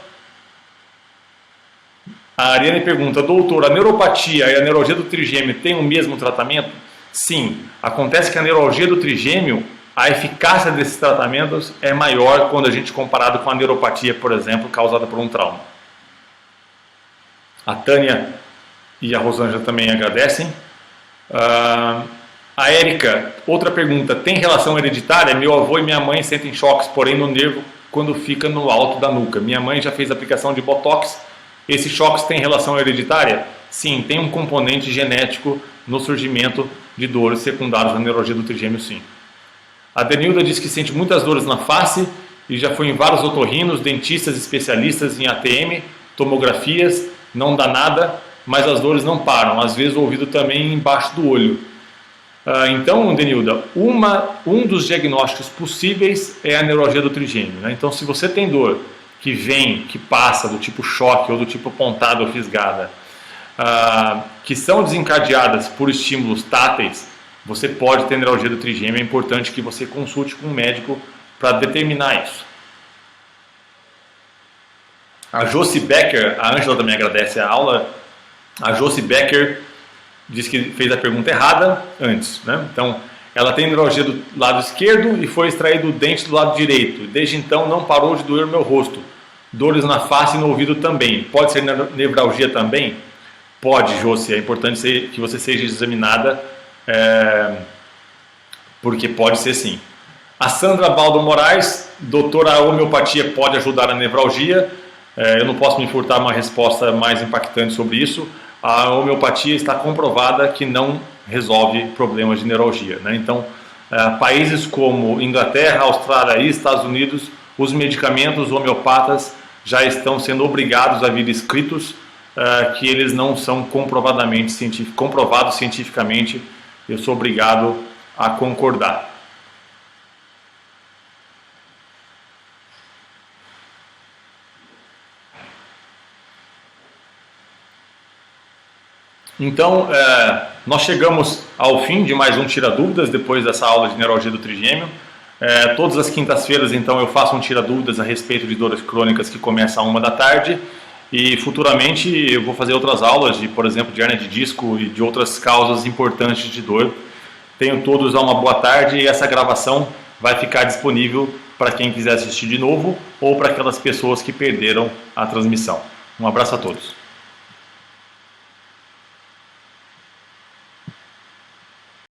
A Ariane pergunta, doutor, a neuropatia e a neuralgia do trigêmeo têm o mesmo tratamento? Sim, acontece que a neuralgia do trigêmeo, a eficácia desses tratamentos é maior quando a gente comparado com a neuropatia, por exemplo, causada por um trauma. A Tânia e a Rosângela também agradecem. A Érica, outra pergunta, tem relação hereditária? Meu avô e minha mãe sentem choques, porém no nervo quando fica no alto da nuca. Minha mãe já fez aplicação de Botox. Esses choques têm relação hereditária? Sim, tem um componente genético no surgimento de dores secundárias na neuralgia do trigêmeo, sim. A Denilda diz que sente muitas dores na face e já foi em vários otorrinos, dentistas especialistas em ATM, tomografias, não dá nada, mas as dores não param. Às vezes o ouvido também embaixo do olho. Então, Denilda, um dos diagnósticos possíveis é a neuralgia do trigêmeo, né? Então, se você tem dor que vem, que passa do tipo choque ou do tipo pontada ou fisgada, que são desencadeadas por estímulos táteis, você pode ter neuralgia do trigêmeo. É importante que você consulte com um médico para determinar isso. A Josi Becker, a Ângela também agradece a aula. A Josi Becker diz que fez a pergunta errada antes, né? Então, ela tem neuralgia do lado esquerdo e foi extraído o dente do lado direito. Desde então não parou de doer o meu rosto. Dores na face e no ouvido também. Pode ser nevralgia também? Pode, Josi. É importante que você seja examinada, porque pode ser sim. A Sandra Baldo Moraes, doutora, a homeopatia pode ajudar a nevralgia? Eu não posso me furtar uma resposta mais impactante sobre isso. A homeopatia está comprovada que não resolve problemas de neuralgia, né? Então, países como Inglaterra, Austrália e Estados Unidos, os medicamentos homeopatas já estão sendo obrigados a vir escritos que eles não são comprovados cientificamente. Eu sou obrigado a concordar. Então, nós chegamos ao fim de mais um Tira Dúvidas, depois dessa aula de neuralgia do trigêmeo. Todas as quintas-feiras, então, eu faço um Tira Dúvidas a respeito de dores crônicas que começa às 13h. E futuramente eu vou fazer outras aulas, por exemplo, de hérnia de disco e de outras causas importantes de dor. Tenham todos uma boa tarde e essa gravação vai ficar disponível para quem quiser assistir de novo ou para aquelas pessoas que perderam a transmissão. Um abraço a todos.